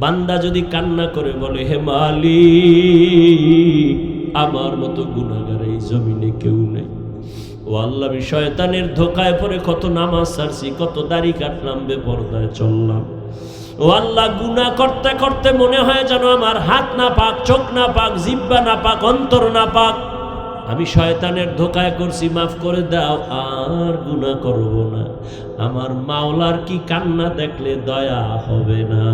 বান্দা যদি কান্না করে বলে, হে মালিক, আমার মতো গুনাহগার এই জমিনে কেউ নেই। ও আল্লাহ, আমি শয়তানের ধোকায় পড়ে কত নামাজ ছাড়ছি, কত দাড়ি কাটলাম, বেপরদায় চললাম। ও আল্লাহ, গুনাহ করতে করতে মনে হয় যেন আমার হাত না পাক, চোখ না পাক, জিহ্বা না পাক, অন্তর না পাক। আমি শয়তানের ধোকায় করছি, মাফ করে দাও, আর গুনাহ করব না। আমার মাওলার কি কান্না দেখলে দয়া হবে না?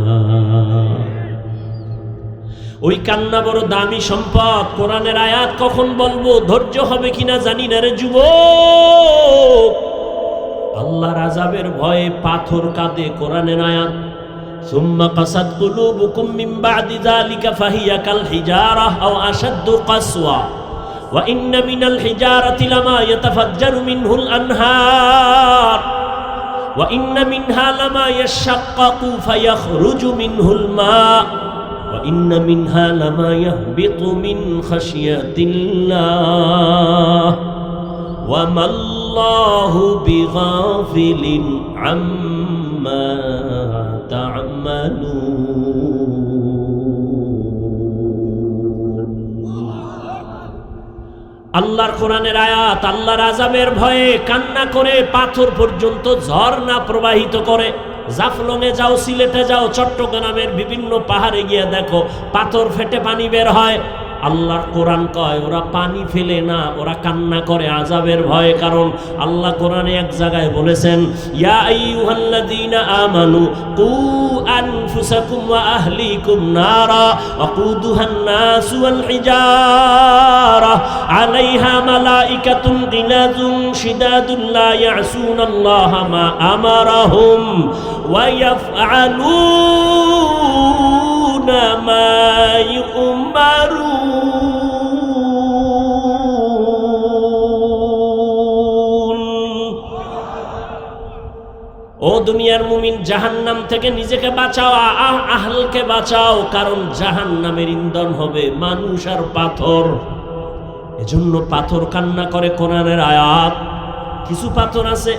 ওই কান্না বড় দামি সম্পদ। কোরআনের আয়াত কখন বলবো, ধৈর্য হবে কিনা জানি না রে যুবক। আল্লাহর আযাবের ভয়ে পাথর কাঁদে। কোরআনের আয়াত, সুম্মা কাসাত কুলুবুকুম মিন বাদি যালিকা ফাহিয়া কাল হিজারা আও আশাদ্দু কাসওয়া ওয়া ইন্না মিনাল হিজারাতি লামা ইয়াতাফাজ্জারু মিনহুল আনহার ওয়া ইন্না মিনহা লামা ইয়াশাক্কাকু ফায়াখরুজু মিনহুল মা ওয়া ইন্না মিনহা লামা ইয়াহবিতু মিন খাশিয়াতিল্লাহ ওয়া মাল্লাহু বিগাফিলিন আম্মা আল্লাহর কোরআনের আয়াত। আল্লাহর আযাবের ভয়ে কান্না করে পাথর পর্যন্ত ঝর্ণা প্রবাহিত করে। জাফলংয়ে যাও, সিলেটে যাও, চট্টগ্রামের বিভিন্ন পাহাড়ে গিয়ে দেখো পাথর ফেটে পানি বের হয়। আল্লাহর কোরআন কয় ওরা পানি ফেলে না, ওরা কান্না করে আযাবের ভয়ে। কারণ আল্লাহ কোরআনে এক জায়গায় বলেছেন, ইয়া আইয়ুহাল্লাযীনা আমানু কু আনফুসাকুম ওয়া আহলিকুম নারা ওয়াকুদুহান নাসু ওয়াল হিজারা আলাইহা মালাইকাতুন গিলাযুন শিদাদুন লা ইয়াসুনাল্লাহা মা আমারাহুম ওয়া ইয়াফআলুনা মা ইউমারুন। ও দুনিয়ার মুমিন, জাহান্নাম থেকে নিজেকে বাঁচাও, আহলকে বাঁচাও। কারণ জাহান্নামের ইন্ধন হবে মানুষ আর পাথর। এজন্য পাথর কান্না করে। কোরআনের আয়াত। কিছু পাথর আছে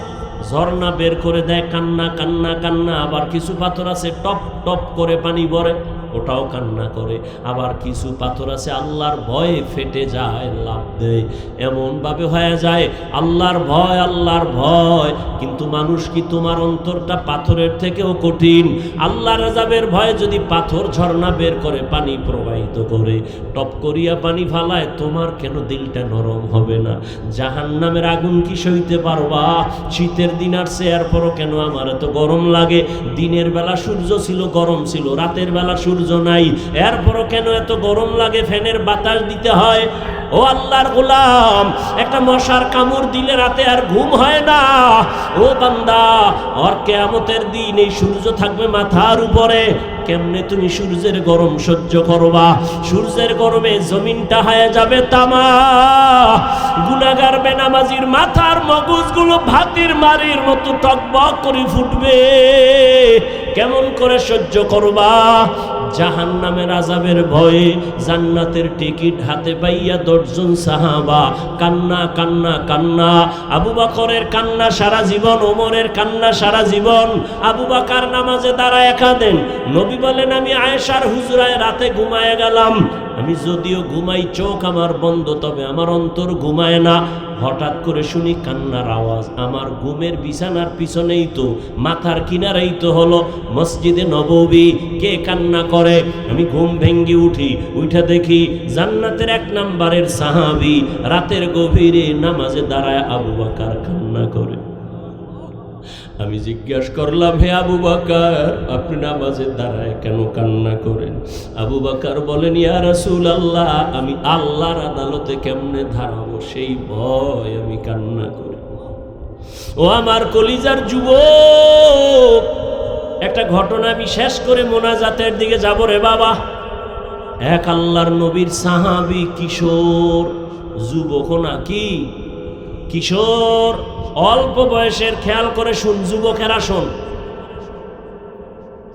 ঝর্ণা বের করে দেয়, কান্না কান্না কান্না। আবার কিছু পাথর আছে টপ টপ করে পানি পড়ে, ওটাও কান্না করে। আবার কিছু পাথর আছে আল্লাহর ভয়ে ফেটে যায়, লাফ দেয়। এমন ভাবে হয়ে যায় আল্লাহর ভয়, আল্লাহর ভয়। কিন্তু মানুষ কি, তোমার অন্তরটা পাথরের থেকেও কঠিন। আল্লাহর আযাবের ভয়ে যদি পাথর ঝর্ণা বের করে, পানি প্রবাহিত করে, টপ করিয়া পানি ফালায়, তোমার কেন দিলটা নরম হবে না? জাহান্নামের আগুন কি সইতে পারবা? শীতের দিন আসছে, এরপরও কেন আমার এত গরম লাগে? দিনের বেলা সূর্য ছিল, গরম ছিল, রাতের বেলা সূর্য নাই, এরপরও কেন এত গরম লাগে? ফ্যানের বাতাস দিতে হয়। ও আল্লাহর গোলাম, একটা মশার কামড় দিলে রাতে আর ঘুম হয় না। ও বান্দা, আর কিয়ামতের দিন এই সূর্য থাকবে মাথার উপরে, কেমনে তুমি সূর্যের গরম সহ্য করবা? সূর্যের গরমে জমিনটা হয়ে যাবে তামা। গুনাহগার বেনামাজির মাথার মগজগুলো ভাতির মারির মতো টকবক করে ফুটবে। কেমন করে সহ্য করবা? জাহান্নামের আযাবের ভয়ে জান্নাতের টিকিট হাতে পাইয়া 10 জন সাহাবা কান্না কান্না কান্না। আবু বকরের কান্না সারা জীবন, ওমরের কান্না সারা জীবন। আবু বকর নামাজে দাঁড়ায় কাঁদেন। নবী বলেন, আমি আয়েশার হুজরায় রাতে ঘুমায় গেলাম। আমি যদিও ঘুমাই, চোখ আমার বন্ধ, তবে আমার অন্তর ঘুমায় না। হঠাৎ করে শুনি কান্নার আওয়াজ। আমার ঘুমের বিছানার পিছনেই তো, মাথার কিনারেই তো হলো মসজিদে নববী। কে কান্না করে? আমি ঘুম ভেঙ্গে উঠি, উঠে দেখি জান্নাতের 1 নম্বরের সাহাবী রাতের গভীরে নামাজে দাঁড়ায় আবু বকর কান্না করে। আমি জিজ্ঞাসা করলাম, হে আবু বকর, আপনি নামাজে দাঁড়ায় কেন কান্না করেন? আবু বকর বলেন, ইয়া রাসূলুল্লাহ, আমি আল্লাহর আদালতে কেমনে দাঁড়াবো সেই ভয় আমি কান্না করি। ও আমার কলিজার যুবক, একটা ঘটনা আমি শেষ করে মোনাজাতের দিকে যাব রে বাবা। এক আল্লাহর নবীর সাহাবী, কিশোর, যুবক নাকি কিশোর, অল্প বয়সের, খেয়াল করে শুন যুবকেরা শোন।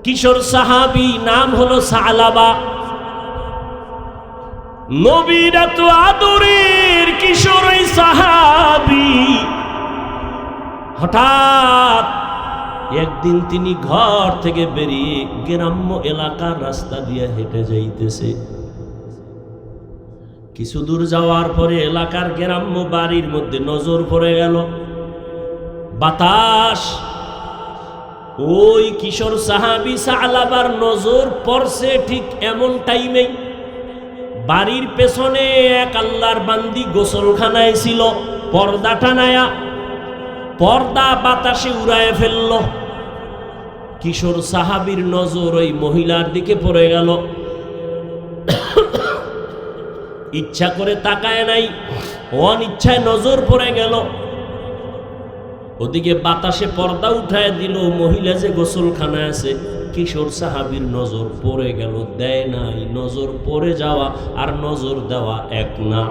কিশোর সাহাবী, নাম হলো সালাবা। নবীর এত আদরের কিশোর এই সাহাবী হঠাৎ একদিন তিনি ঘর থেকে বেরিয়ে গ্রাম্য এলাকার রাস্তা দিয়ে হেঁটে যাইতেছে। কিছু দূর যাওয়ার পরে এলাকার গ্রাম্য বাড়ির মধ্যে নজর পড়ে গেল। বাতাস, ওই কিশোর সাহাবী সালাবার নজর পড়ছে ঠিক এমন টাইমেই বাড়ির পেছনে এক আল্লাহর বান্দি গোসলখানায় ছিল। পর্দা টানায়া, পর্দা বাতাসে উড়ায় ফেলল। কিশোর সাহাবীর নজর ওই মহিলার দিকে পড়ে গেল। ইচ্ছা করে তাকায় নাই, অনিচ্ছায় নজর পড়ে গেল। ওদিকে বাতাসে পর্দা উঠায় দিল, মহিলা যে গোসলখানায় আছে। কিশোর সাহাবীর নজর পড়ে গেল, দেয় নাই। নজর পড়ে যাওয়া আর নজর দেওয়া এক না।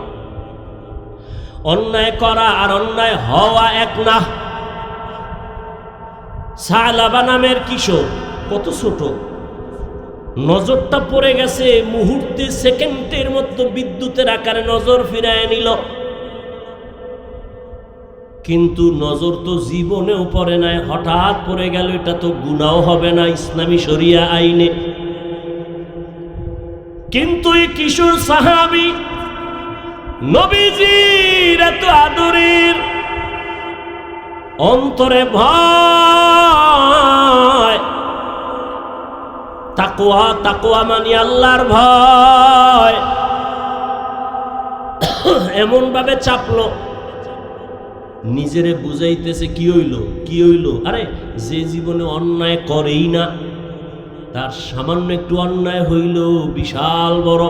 অন্যায় করা আর অন্যায় হওয়া এক না। সালাবা নামের কিশোর কত ছোট, নজরটা পড়ে গেছে, মুহূর্তে সেকেন্ডের মতো বিদ্যুতের আকারে নজর ফিরায় নিল। কিন্তু নজর তো জীবনেও পড়ে নাই, হঠাৎ পড়ে গেল। এটা তো গুনাহ হবে না ইসলামী শরিয়া আইনে। কিন্তু এই কিশোর সাহাবী নবীজির এত আদরের, অন্তরে ভয়, তাকওয়া, তাকওয়া মানে আল্লাহর ভয়, এমন ভাবে চাপলো, নিজেরে বুঝাইতেছে কি হইল, কি হইল। আরে যে জীবনে অন্যায় করেই না, তার সামান্য একটু অন্যায় হইল বিশাল বড়।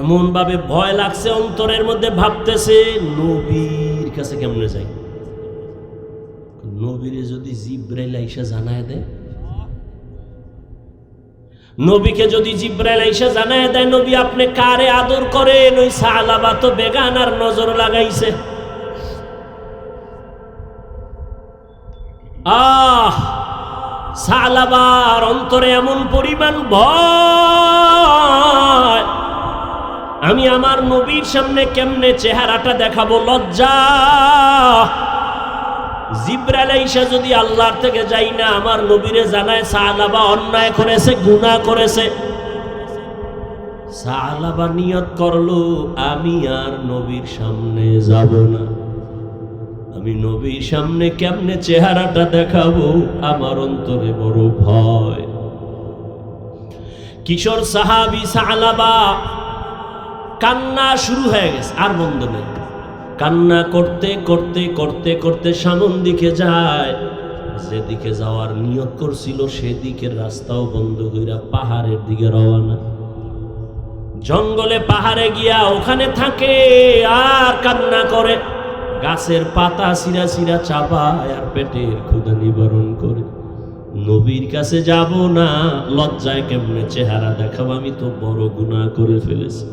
এমন ভাবে ভয় লাগছে অন্তরের মধ্যে, ভাবতেছে নবীর কাছে কেমনে যাই। নবীরে যদি জিব্রাইল আইসা জানায় দেয়, নবীকে যদি জিব্রাইল আইসা জানায় দেয় নবী আপনি কারে আদর করেন, ওই সালাবা তো বেগানার নজর লাগাইছে। সালাবার অন্তরে এমন পরিমাণ ভয়, আমি আমার নবীর সামনে কেমনে চেহারাটা দেখাবো, লজ্জা। জিব্রাইল আইসা যদি আল্লাহর থেকে যাই না আমার নবীরে জানায় সালাবা অন্যায় করেছে, গুনাহ করেছে। সালাবা নিয়ত করলো আমি আর নবীর সামনে যাব না, আমি নবীর সামনে কেমনে চেহারাটা দেখাবো, আমার অন্তরে বড় ভয়। কিশোর সাহাবী সালাবা কান্না শুরু হয়ে গেছে, আর বন্ধ নেই। কান্না করতে করতে করতে করতে সামন দিকে যায়, যেদিকে যাওয়ার নিয়ত করছিল সেদিকের রাস্তাও বন্ধ কইরা পাহাড়ের দিকে রওনা। জঙ্গলে পাহাড়ে গিয়া ওখানে থাকে আর কান্না করে, গাছের পাতা সিরা সিরা চাপায় আর পেটের ক্ষুধা নিবারণ করে। নবীর কাছে যাব না, লজ্জায় কেমনে চেহারা দেখাবো, আমি তো বড় গুনাহ করে ফেলেছি।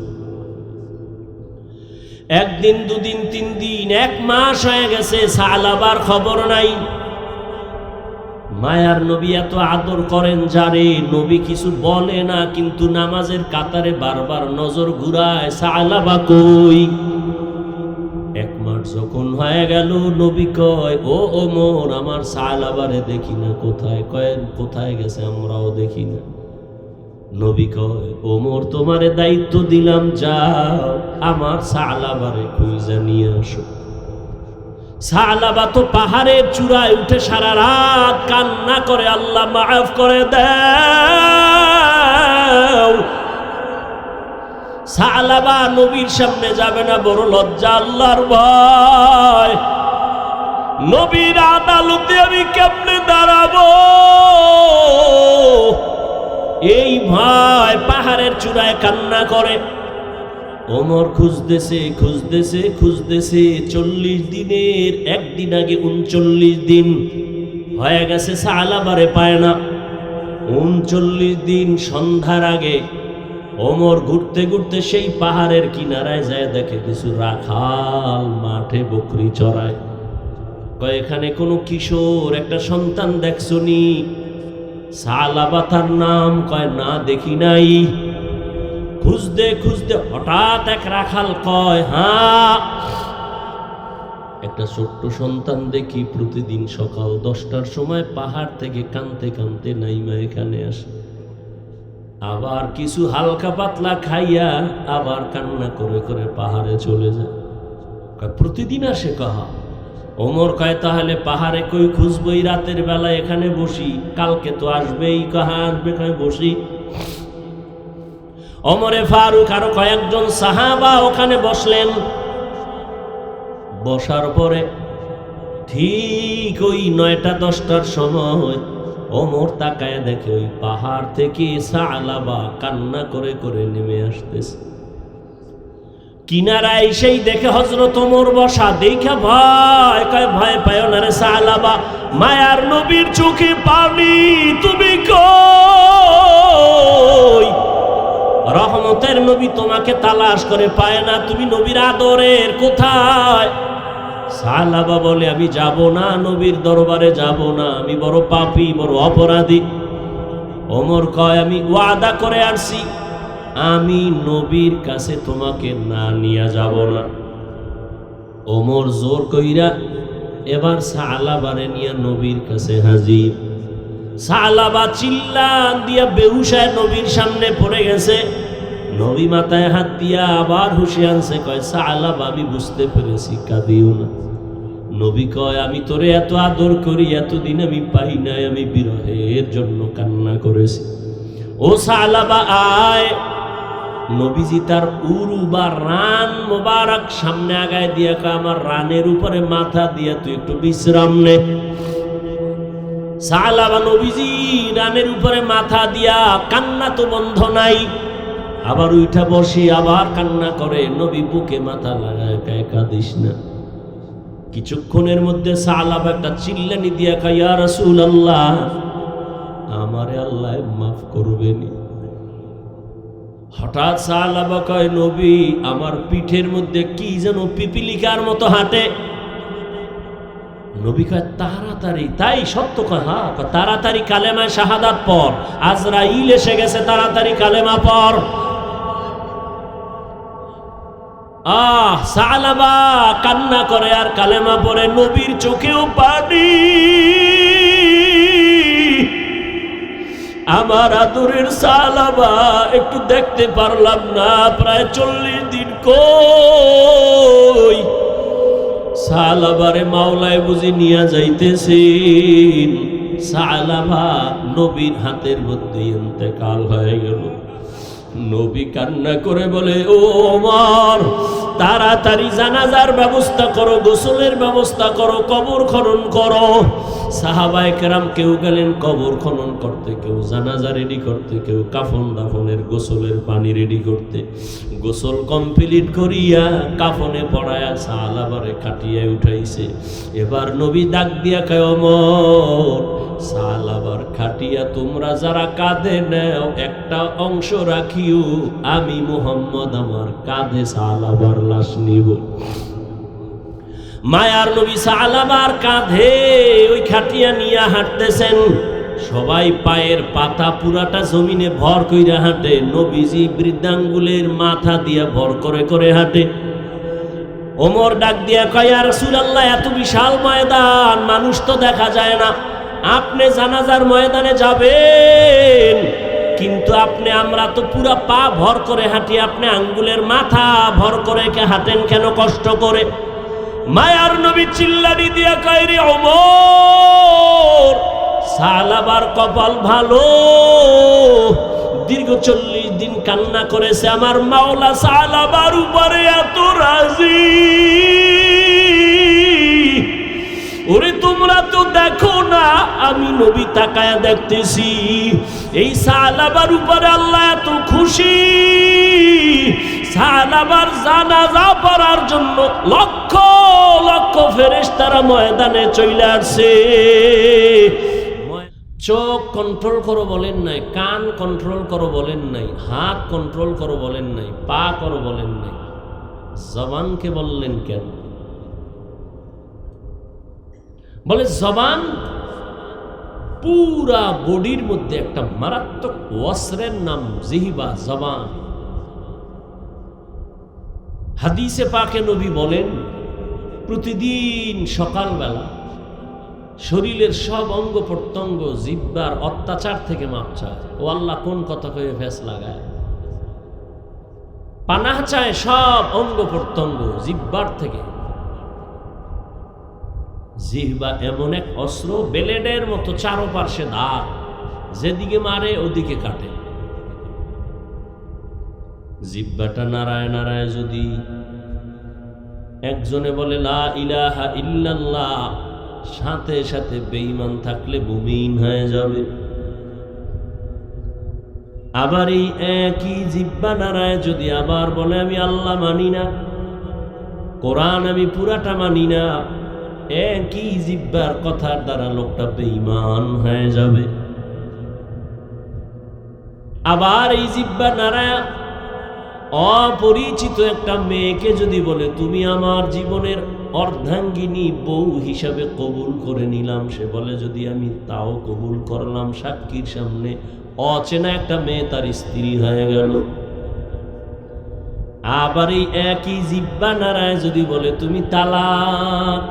একদিন, দুদিন, 3 দিন, 1 মাস হয়ে গেছে, সালাবার খবর নাই। মায়ার নবী এত আদর করেন যারে, নবী কিছু বলে না, কিন্তু নামাজের কাতারে বারবার নজর ঘুরায়, সালাবা কই। 1 মাস যখন হয়ে গেল, নবী কয় ও ওমর আমার সালাবারে দেখি না, কোথায়? কয় কোথায় গেছে আমরাও দেখি না। নবী কয় ওমর তোমারে দায়িত্ব দিলাম, যাও আমার সালাবারে খুঁজে নিয়ে আসো। সালাবা তো পাহাড়ের চূড়ায় উঠে সারা রাত কান্না করে, আল্লাহ মাফ করে দাও। সালাবা নবীর সামনে যাবে না, বড় লজ্জা, আল্লাহর ভয়। নবীর আদালতে আমি কেমনে দাঁড়াবো, এই ভয় পাহাড়ের চূড়ায় কান্না করে। ওমর খুঁজতেছে খুঁজতেছে খুঁজতেছে, 40 দিনের একদিন আগে 39 দিন হয়ে গেছে, সালাবারে পায় না। 39 দিন সন্ধ্যার আগে ওমর ঘুরতে ঘুরতে সেই পাহাড়ের কিনারায় যায়, দেখে কিছু রাখাল মাঠে বকরি চড়ায়। কয় এখানে কোনো কিশোর একটা সন্তান দেখছনি? সালাবা তার নাম। কয় না দেখি নাই। খুঁজতে খুঁজতে হঠাৎ এক রাখাল কয় হ্যাঁ, একটা ছোট্ট সন্তান দেখি প্রতিদিন সকাল 10টার সময় পাহাড় থেকে কাঁদতে কাঁদতে নাইমা এখানে আসে, আবার কিছু হালকা পাতলা খাইয়া আবার কান্না করে করে পাহাড়ে চলে যায়। প্রতিদিন আসে কাহা। ওমর কয় তাহলে পাহাড়ে কই খুঁজবই, রাতের বেলা এখানে বসি, কালকে তো আসবেই। কাহা আসবে? কয় বসি। ওমরে ফারুক আরো কয়েকজন সাহাবা ওখানে বসলেন। বসার পরে ঠিক ওই 9টা 10টার সময় ওমর তাকায় দেখে ওই পাহাড় থেকে সালাবা কান্না করে করে নেমে আসতেছে। কিনারায় সেই দেখে হযরত ওমর বসা, দেখা ভয়, কয় ভয় পায় না রে সালাবা, মায়ার নবীর চোখে পানি, তুমি কই? রহমতের নবী তোমাকে তালাশ করে পায় না, তুমি নবীর আদরের কোথায়? সালাবা বলে আমি যাব না, নবীর দরবারে যাব না, আমি বড় পাপী, বড় অপরাধী। ওমর কয় আমি ওয়াদা করে আসছি, আমি নবীর কাছে তোমাকে না নিয়ে যাব না। ওমর জোর কইরা এবার সালাবারে নিয়ে নবীর কাছে হাজির। সালাবা চিল্লান দিয়া বেহুশায় নবীর সামনে পড়ে গেছে। নবী মাথায় হাত দিয়া আবার হুশে আনছে, কয় সালাবা আমি বুঝতে পেরেছি, কাঁদিও না। নবী কয় আমি তোরে এত আদর করি, এতদিন আমি পাই নাই, আমি বিরহের জন্য কান্না করেছি। ও সালাবা আয়। নবীজি তার উরু বা রান মোবারক সামনে আগায় দিয়া কয় আমার রানের উপরে মাথা দিয়া তুই একটু বিশ্রাম নে। সালাবা নবীজি রানের উপরে মাথা দিয়া, কান্না তো বন্ধ নাই, আবার উঠা বসে আবার কান্না করে। নবী বুকে মাথা লাগায় কয় কাঁদিস না। কিছুক্ষণের মধ্যে সালাবা একটা চিল্লানি দিয়া কয় ইয়া রাসূলুল্লাহ, আমারে আল্লাহ মাফ করবেনি। হঠাৎ সালাবা কয় নবী আমার পিঠের মধ্যে কি যেন পিপিলিকার মতো হাঁটে। নবী কয় তাড়াতাড়ি, তাই সত্য কয়? হ্যাঁ। তাড়াতাড়ি কালেমা শাহাদাত পড়, আজরাইল এসে গেছে, তাড়াতাড়ি কালেমা পড়। সালাবা কান্না করে আর কালেমা পড়ে। নবীর চোখেও পানি। আমার আদরের সালাবা একটু দেখতে পারলাম না, প্রায় 40 দিন কই? সালাবারে মাওলায় বুঝি নিয়ে যাইতেছেন। সালাবা নবীর হাতের মধ্যে ইন্তেকাল হয়ে গেল। নবী কান্না করে বলে ও ওমর, তাড়াতাড়ি জানাজার ব্যবস্থা করো, গোসলের ব্যবস্থা করো, কবর খনন করো। সাহাবায়ে কেরাম কেউ গেলেন কবর খনন করতে, কেউ জানাজা রেডি করতে, কেউ কাফন দাফনের গোসলের পানি রেডি করতে। গোসল কমপ্লিট করিয়া কাফনে পড়ায়া সালাবারে কাটিয়ে উঠাইছে। এবার নবী ডাক দিয়া কয় ওমর, সালাবার খাটিয়া তোমরা যারা কাঁধে নেও একটা অংশ রাখিও, আমি মুহাম্মদ আমার কাঁধে সালাবার লাশ নিব। মায়ার নবী সালাবার কাঁধে ওই খাটিয়া নিয়ে হাঁটতেছেন। সবাই পায়ের পাতা পুরাটা জমিনে ভর কইরা হাঁটে, নবীজি বৃদ্ধাঙ্গুলের মাথা দিয়া ভর করে করে হাঁটে। ওমর ডাক দিয়া কয় ইয়া রাসূলুল্লাহ, এত বিশাল ময়দান, মানুষ তো দেখা যায় না, আপনি জানাজার ময়দানে যাবেন, কিন্তু আপনি আমরা তো পুরা পা ভর করে হাঁটি, আপনি আঙ্গুলের মাথা ভর করে হাঁটেন কেন কষ্ট করে? মায়ার নবী চিল্লানি দিয়া কয় রে ওমর, সালাবার কপাল ভালো, দীর্ঘ 40 দিন কান্না করেছে, আমার মাওলা সালাবার উপরে এত রাজি। ওরে তোমরা তো দেখো না, আমি নবী তাকায়া দেখতেছি, এই সালাবার উপরে আল্লাহ এত খুশি। সালাবার জানাজা পড়ার জন্য লক্ষ লক্ষ ফেরেশতারা ময়দানে চলে আসছে। চোখ কন্ট্রোল করো বলেন নাই, কান কন্ট্রোল করো বলেন নাই, হাত কন্ট্রোল করো বলেন নাই, পা করো বলেন নাই, জবানকে বললেন কেন? বলে জবান পুরা বডির মধ্যে একটা মারাত্মক ওয়াসরের নাম জিহবা, জবান। হাদিসে পাকে নবী বলেন প্রতিদিন সকালবেলা শরীরের সব অঙ্গ প্রত্যঙ্গ জিহ্বার অত্যাচার থেকে মাপ চায়। ও আল্লাহ কোন কথা কয়ে ফেস লাগায়, পানাহ চায় সব অঙ্গ প্রত্যঙ্গ জিহ্বার থেকে। জিহ্বা এমন এক অস্ত্র, ব্লেডের মতো চারপাশে ধার, যেদিকে মারে ওদিকে কাটে। জিহ্বাটা নাড়ায় নাড়ায় যদি একজনে বলে লা ইলাহা ইল্লাল্লাহ, সাথে সাথে বেঈমান থাকলে মুমিন হয়ে যাবে। আবার এই একই জিহ্বা নাড়ায় যদি আবার বলে আমি আল্লাহ মানি না, কোরআন আমি পুরাটা মানি না, একই জিহ্বার কথার দ্বারা লোকটা বেঈমান হয়ে যাবে। আবার এই জিহ্বা নাড়ায় অপরিচিত একটা মেয়েকে যদি বলে তুমি আমার জীবনের অর্ধাঙ্গিনী বউ হিসাবে কবুল করে নিলাম, সে বলে যদি আমি তাও কবুল করলাম, সাক্ষীর সামনে অচেনা একটা মেয়ে তার স্ত্রী হয়ে গেল। আবার এই একই জিহ্বা নাড়ায় যদি বলে তুমি তালাক,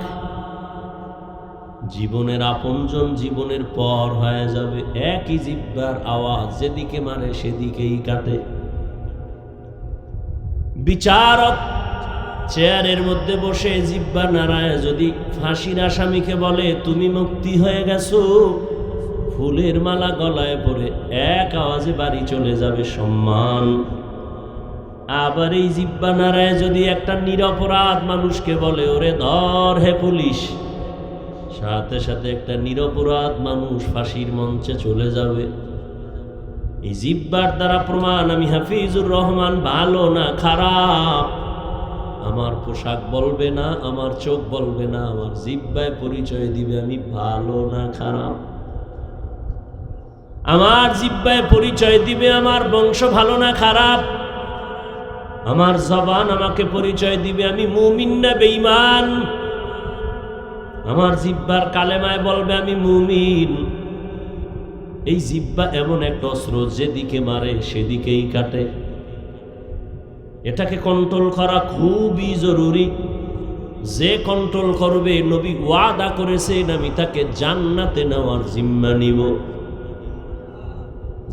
জীবনের আপনজন জীবনের পর হয়ে যাবে। একই জিহ্বার আওয়াজ যেদিকে মারে সেদিকেই কাটে। বিচারক চেয়ারের মধ্যে বসে জিহ্বা নাড়ায় যদি ফাঁসির আসামিকে বলে তুমি মুক্তি হয়ে গেছো, ফুলের মালা গলায় পরে এক আওয়াজে বাড়ি চলে যাবে সম্মান। আবার এই জিহ্বা নাড়ায় যদি একটা নিরপরাধ মানুষকে বলে ওরে ধর হে পুলিশ, সাথে সাথে একটা নিরপরাধ মানুষ ফাঁসির মঞ্চে চলে যাবে। এই জিহ্বার দ্বারা প্রমাণ আমি হাফিজুর রহমান ভালো না খারাপ। আমার পোশাক বলবে না, আমার চোখ বলবে না, আমার জিহ্বায় পরিচয় দিবে আমি ভালো না খারাপ। আমার জিহ্বায় পরিচয় দিবে আমার বংশ ভালো না খারাপ। আমার জবান আমাকে পরিচয় দিবে আমি মুমিন না বেঈমান। আমার জিহ্বার কালেমায় বলবে আমি মুমিন। এই জিহ্বা এমন একটা অস্ত্র, যেদিকে মারে সেদিকেই কাটে। এটাকে কন্ট্রোল করা খুবই জরুরি। যে কন্ট্রোল করবে, নবী ওয়াদা করেছেন আমি তাকে জান্নাতে নেওয়ার জিম্মা নিব।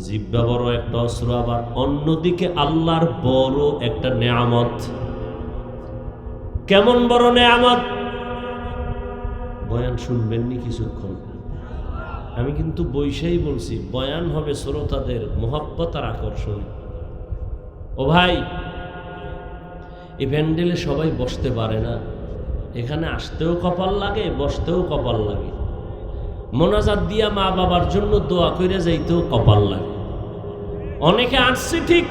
জিহ্বা বড় একটা অস্ত্র, আবার অন্যদিকে আল্লাহর বড় একটা নেয়ামত। কেমন বড় নেয়ামত? বয়ান শুনবেননি কিছুক্ষণ? আমি কিন্তু বৈশাই বলছি, বয়ান হবে শ্রোতাদের মোহাব্বত আর আকর্ষণ। ও ভাই, এই প্যান্ডেলে সবাই বসতে পারে না, এখানে আসতেও কপাল লাগে, বসতেও কপাল লাগে, মোনাজাত দিয়া মা বাবার জন্য দোয়া করে যাইতেও কপাল লাগে। অনেকে আসছে ঠিক,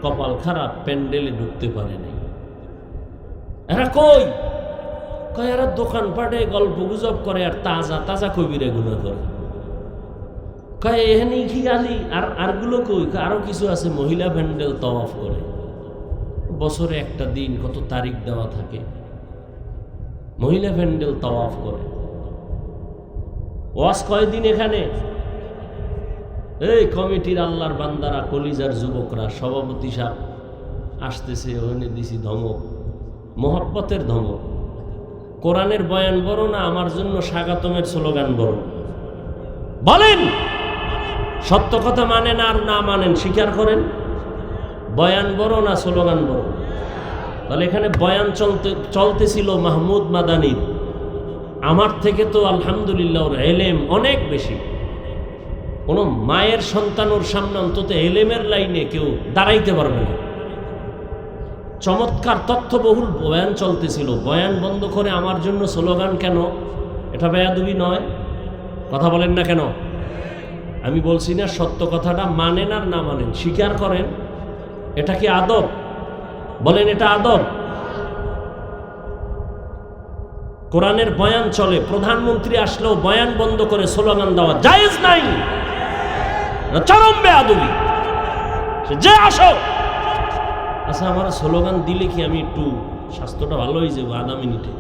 কপাল খারাপ, প্যান্ডেলে ঢুকতে পারে নাই। এরা কই? কয় এরা দোকানপাটে গল্প গুজব করে আর তাজা তাজা কবিরে গুণা করে। কয় এখানে কি গালি আরগুলো কই? আরো কিছু আছে, মহিলা প্যান্ডেল তওয়াফ করে, বছরে একটা দিন কত তারিখ দেওয়া থাকে, মহিলা প্যান্ডেল তওয়াফ করে। ওয়াজ কয়দিন এখানে? এই কমিটির আল্লাহর বান্দারা, কলিজার যুবকরা, সভাপতি সাহেব আসতেছে, ওখানে দিছি ধমক, মোহাব্বতের ধমক। কোরআনের বয়ান বড় না আমার জন্য স্বাগতমের স্লোগান বড়? বলেন, সত্য কথা মানেন আর না মানেন স্বীকার করেন। বয়ান বড় না স্লোগান বড়? তাহলে এখানে বয়ান চলতেছিল মাহমুদ মাদানির। আমার থেকে তো আলহামদুলিল্লাহ ওর এলেম অনেক বেশি। কোনো মায়ের সন্তানোর সামনে অন্তত এলেমের লাইনে কেউ দাঁড়াইতে পারবে না। চমৎকার তথ্যবহুল বয়ান চলতেছিল, বয়ান বন্ধ করে আমার জন্য স্লোগান কেন? এটা বেয়াদবি নয়? কথা বলেন না কেন? আমি বলছি না সত্য কথাটা মানেন আর না মানেন স্বীকার করেন, এটা কি আদব? বলেন এটা আদব? কোরআনের বয়ান চলে, প্রধানমন্ত্রী আসলেও বয়ান বন্ধ করে স্লোগান দেওয়া জায়েজ নাই, চরম বেয়াদবি। যে আসো, আচ্ছা আমার স্লোগান দিলে কি আমি একটু স্বাস্থ্যটা ভালো হয়ে যাবো আধা মিনিটে,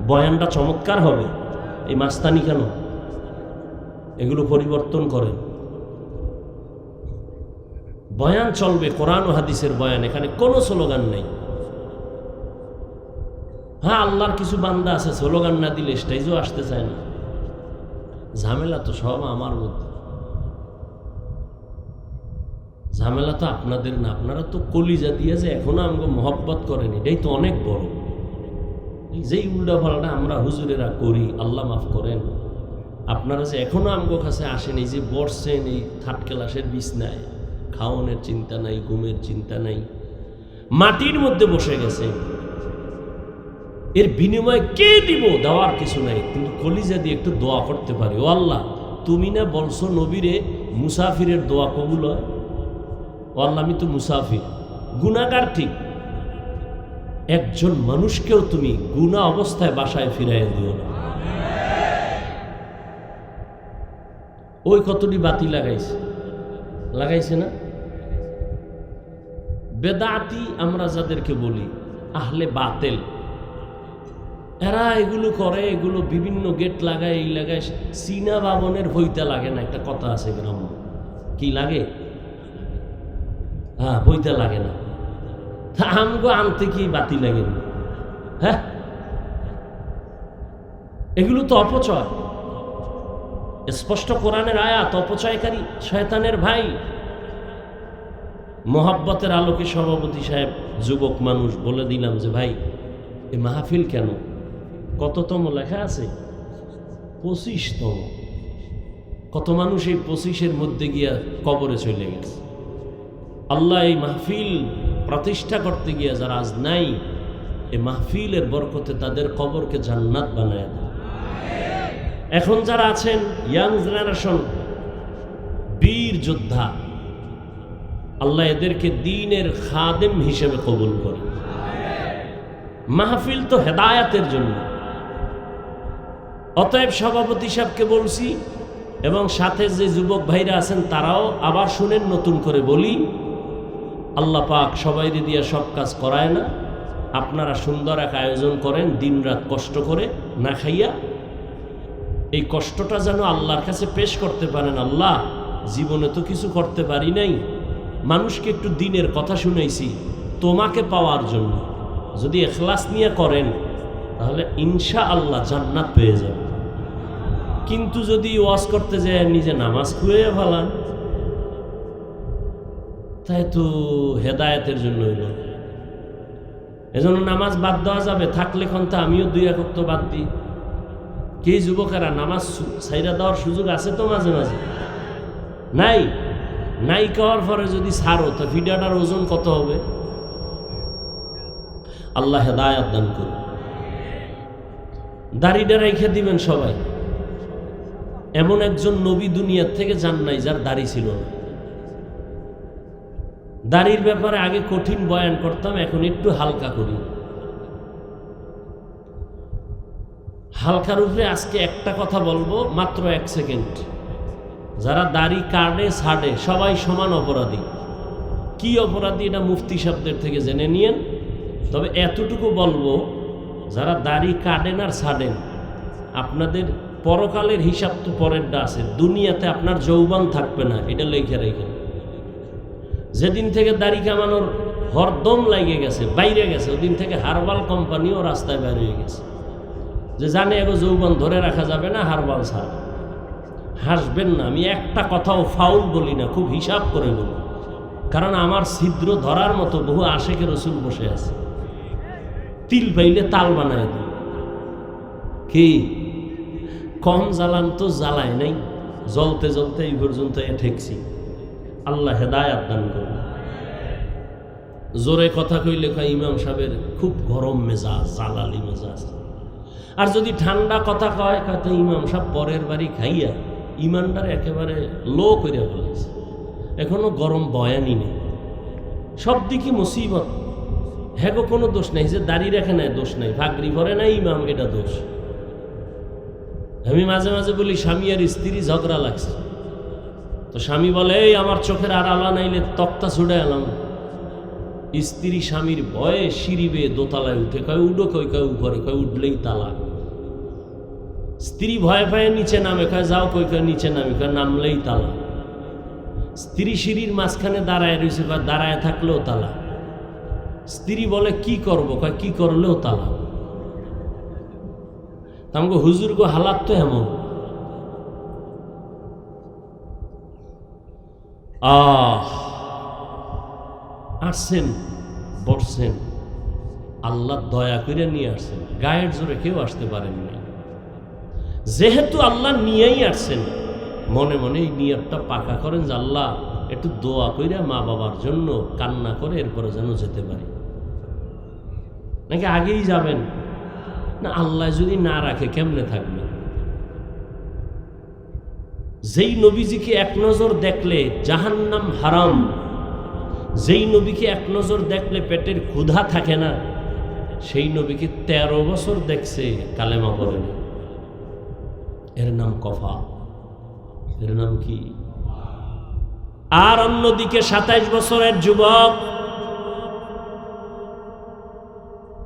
বয়ানটা চমৎকার হবে, এই মাস্তানি কেন? এগুলো পরিবর্তন করেন। বয়ান চলবে কোরআন ও হাদিসের বয়ান, এখানে কোনো স্লোগান নেই। হ্যাঁ, আল্লাহর কিছু বান্দা আছে স্লোগান না দিলে স্টেজও আসতে চায় না। ঝামেলা তো সব আমার মধ্যে, ঝামেলা তো আপনাদের না। আপনারা তো কলিজা দিয়ে যে এখনো আমাকে মহব্বত করেন, এটাই তো অনেক বড়। যেই উল্টা পাল্টা আমরা হুজুরেরা করি, আল্লাহ মাফ করেন, আপনারা যে এখনো আমগো কাছে আসেন, এই যে বসছেন এই থার্ড ক্লাসের বিছনায়, খাওয়ানোর চিন্তা নাই, ঘুমের চিন্তা নাই, মাটির মধ্যে বসে গেছে, এর বিনিময়ে কে দিব? দেওয়ার কিছু নাই, কিন্তু কলিজা দিয়ে একটু দোয়া করতে পারি। ও আল্লাহ, তুমি না বলছো নবীরে মুসাফিরের দোয়া কবুল হয়? ও আল্লাহ, আমি তো মুসাফির, গুনাহগার ঠিক, একজন মানুষকেও তুমি গুনাহ অবস্থায় বাসায় ফিরাইয়া দিও না। ওই কতটি বাতি লাগাইছে না? বেদাতি আমরা যাদেরকে বলি, আহলে বাতেল, এরা এগুলো করে, এগুলো বিভিন্ন গেট লাগায়, এই লাগায়। চীনা বাবনের বইতে লাগে না, একটা কথা আছে গ্রাম, কি লাগে? হ্যাঁ, বইতে লাগে না। আমগো আনতে কি বাতি লাগে না? হ্যাঁ, এগুলো তো অপচয়। স্পষ্ট কোরআনের আয়াত, অপচয়কারী শয়তানের ভাই। মোহাব্বতের আলোকে সভাপতি সাহেব যুবক মানুষ, বলে দিলাম যে ভাই, এই মাহফিল কেন? কততম লেখা আছে? 25তম। কত মানুষ এই 25-এর মধ্যে গিয়া কবরে চলে গেছে। আল্লাহ এই মাহফিল প্রতিষ্ঠা করতে গিয়া যারা আজ নাই, এই মাহফিলের বরকতে তাদের কবরকে জান্নাত বানায় দেয়। এখন যারা আছেন ইয়াং জেনারেশন, বীর যোদ্ধা, আল্লাহ এদেরকে দ্বীনের খাদেম হিসেবে কবুল করে। মাহফিল তো হেদায়াতের জন্য। অতএব সভাপতি সাহেবকে বলছি, এবং সাথে যে যুবক ভাইরা আছেন তারাও আবার শুনেন, নতুন করে বলি, আল্লাহ পাক সবাইরে দিয়া সব কাজ করায় না। আপনারা সুন্দর এক আয়োজন করেন, দিন রাত কষ্ট করে না খাইয়া, এই কষ্টটা যেন আল্লাহর কাছে পেশ করতে পারেন। আল্লাহ, জীবনে তো কিছু করতে পারি নাই, মানুষকে একটু দিনের কথা শুনাইছি তোমাকে পাওয়ার জন্য। যদি ইখলাস নিয়ে করেন তাহলে ইনশাআল্লাহ জান্নাত পেয়ে যাবে। কিন্তু যদি ওয়াজ করতে যায় নিজে নামাজ খুঁয়ে ফেলান, তাই তো হেদায়েতের জন্য হইল। এজন্য নামাজ বাদ দেওয়া যাবে, থাকলে ক্ষমতা আমিও 2 ওয়াক্ত বাদ দিই। কে যুবকেরা নামাজ ছাইরা দেওয়ার সুযোগ আছে তো মাঝে মাঝে? নাই খাওয়ার পরে যদি ছাড়ো, তো ভিডিওটার ওজন কত হবে? আল্লাহ হেদায়াত দান করুন। দাড়িটা রেখে দিবেন সবাই। এমন একজন নবী দুনিয়ার থেকে যান নাই যার দাড়ি ছিল না। দাড়ির ব্যাপারে আগে কঠিন বয়ান করতাম, এখন একটু হালকা করি। হালকার উপরে আজকে একটা কথা বলবো, মাত্র 1 সেকেন্ড। যারা দাড়ি কাটে ছাড়ে সবাই সমান অপরাধী। কি অপরাধী এটা মুফতি সাহেবদের থেকে জেনে নিয়েন। তবে এতটুকু বলবো, যারা দাড়ি কাটেন আর ছাড়েন, আপনাদের পরকালের হিসাব তো পরেরটা আছে। দুনিয়াতে আপনার যৌবন থাকবে না, এটা লেখে রেখেন। যেদিন থেকে দাড়ি কামানোর হরদম লাগে গেছে, বাইরে গেছে, ওদিন থেকে হারবাল কোম্পানিও রাস্তায় বাইরে হয়ে গেছে, যে জানে এগো যৌবন ধরে রাখা যাবে না, হারবাল ছাড়া। হাসবেন না, আমি একটা কথাও ফাউল বলি না, খুব হিসাব করে বলি। কারণ আমার ছিদ্র ধরার মতো বহু আশেকে রসুল বসে আছে, তিল পাইলে তাল বানায় দিই। কি কম জ্বালান তো জ্বালায় নাই, জ্বলতে জ্বলতে এই পর্যন্ত ঠেকছি। আল্লাহ হেদায়াত দান করুন। জোরে কথা কইলে কয় ইমাম সাহেবের খুব গরম মেজাজ, জালালি মেজাজ। আর যদি ঠান্ডা কথা কয় তো ইমাম সাহেব পরের বাড়ি খাইয়া ইমানদার একেবারে লো করে ফেলেছে, এখনো গরম বয়ানই নেই। সব দিকে মুসিবত। হ্যাঁ, কোনো দোষ নাই, যে দাড়ি রেখে নেয় দোষ নাই, ভাগরি ভরে নাই ইমাম, এটা দোষ। আমি মাঝে মাঝে বলি, স্বামী আর স্ত্রী ঝগড়া লাগছে, তো স্বামী বলে, এই আমার চোখের আর আলা নাইলে তক্তা ছুড়ে এলাম। স্ত্রী স্বামীর ভয়ে সিঁড়ি বেয়ে দোতলায় উঠে, কয় উঠো, কয় উপরে, কয় উঠলেই তালা। স্ত্রী ভয়ে ভয়ে নিচে নামে, কয় যাও, কয় নিচে নামি, কয় নামলেই তালা। স্ত্রী সিঁড়ির মাঝখানে দাঁড়ায় রয়েছে, কয় দাঁড়ায় থাকলেও তালা। স্ত্রী বলে কি করবো, কয় কি করলেও তালা। আমাকে হুজুর গো হালাত তো এমন। আসছেন, বসছেন, আল্লাহ দয়া করে নিয়ে আসছেন, গায়ের জোরে কেউ আসতে পারেননি। যেহেতু আল্লাহ নিয়েই আসছেন, মনে মনে এই নিয়তটা পাকা করেন যে আল্লাহ একটু দোয়া কইরা মা বাবার জন্য কান্না করে এরপরে যেন যেতে পারি। নাকি আগেই যাবেন? না, আল্লাহ যদি না রাখে কেমনে থাকবে? যেই নবীজিকে এক নজর দেখলে জাহান্নাম হারাম, যেই নবীকে এক নজর দেখলে পেটের ক্ষুধা থাকে না, সেই নবীকে 13 বছর দেখছে, কালেমা পড়ে না। এর নাম কফা, এর নাম কি? আর অন্যদিকে 27 বছরের যুবক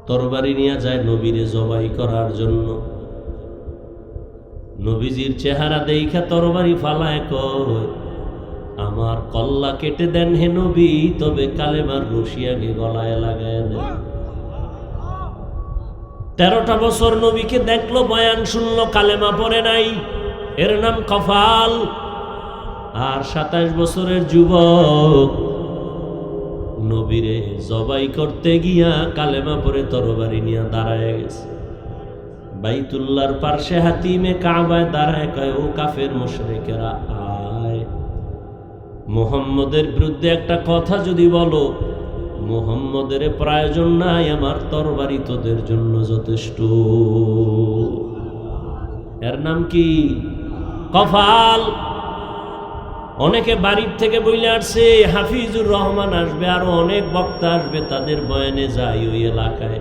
তরবারি নিয়ে যায় নবীরে জবাই করার জন্য। নবীজির চেহারা দেখা তরবারি ফালায় কয়, আমার কল্লা কেটে দেন হে নবী, তবে কালেমার রশি আগে গলায় লাগায় দেন। 13টা বছর নবীকে দেখলো, বয়ান শুনলো, কালেমা পড়ে নাই, এর নাম কফাল। আর 27 বছরের যুবক নবীরে জবাই করতে গিয়া কালেমা পড়ে তরবারি নিয়ে দাঁড়ায় গেছে। বাইতুল্লাহর পার্শ্বে হাতিমে কাবায় দাঁড়ায় কয়, ও কাফের মুশরিকেরা, আয়, মুহাম্মদের বিরুদ্ধে একটা কথা যদি বলো, মুহাম্মদের প্রয়োজন নাই, আমার তরবারি তোদের জন্য যথেষ্ট। এর নাম কি? কফাল। অনেকে বাড়ির থেকে বইলে আসছে, হাফিজুর রহমান আসবে, আরো অনেক বক্তা আসবে, তাদের বয়ানে যাই ওই এলাকায়,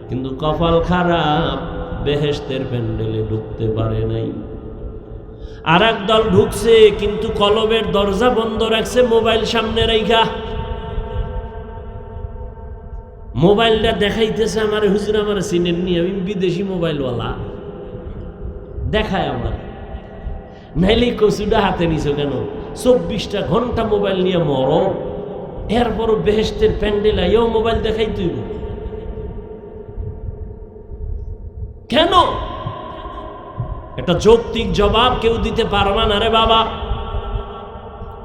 কিন্তু কপাল খারাপ, বেহেশতের প্যান্ডেলে ঢুকতে পারে নাই। আর এক দল ঢুকছে, কিন্তু কলবের দরজা বন্ধ রাখছে, মোবাইল সামনে রাইখা। মোবাইলটা দেখাইতেছে, আমার হুজুর আমার চিনেননি, আমি বিদেশি মোবাইলওয়ালা, দেখায় আমার। নাইলে কচুটা হাতে নিছো কেন? 24টা ঘন্টা মোবাইল নিয়ে মরো, এরপরও বেহেশতের প্যান্ডেল আইও মোবাইল দেখাই তুই কেন? একটা যৌক্তিক জবাব কেউ দিতে পারবা না রে বাবা।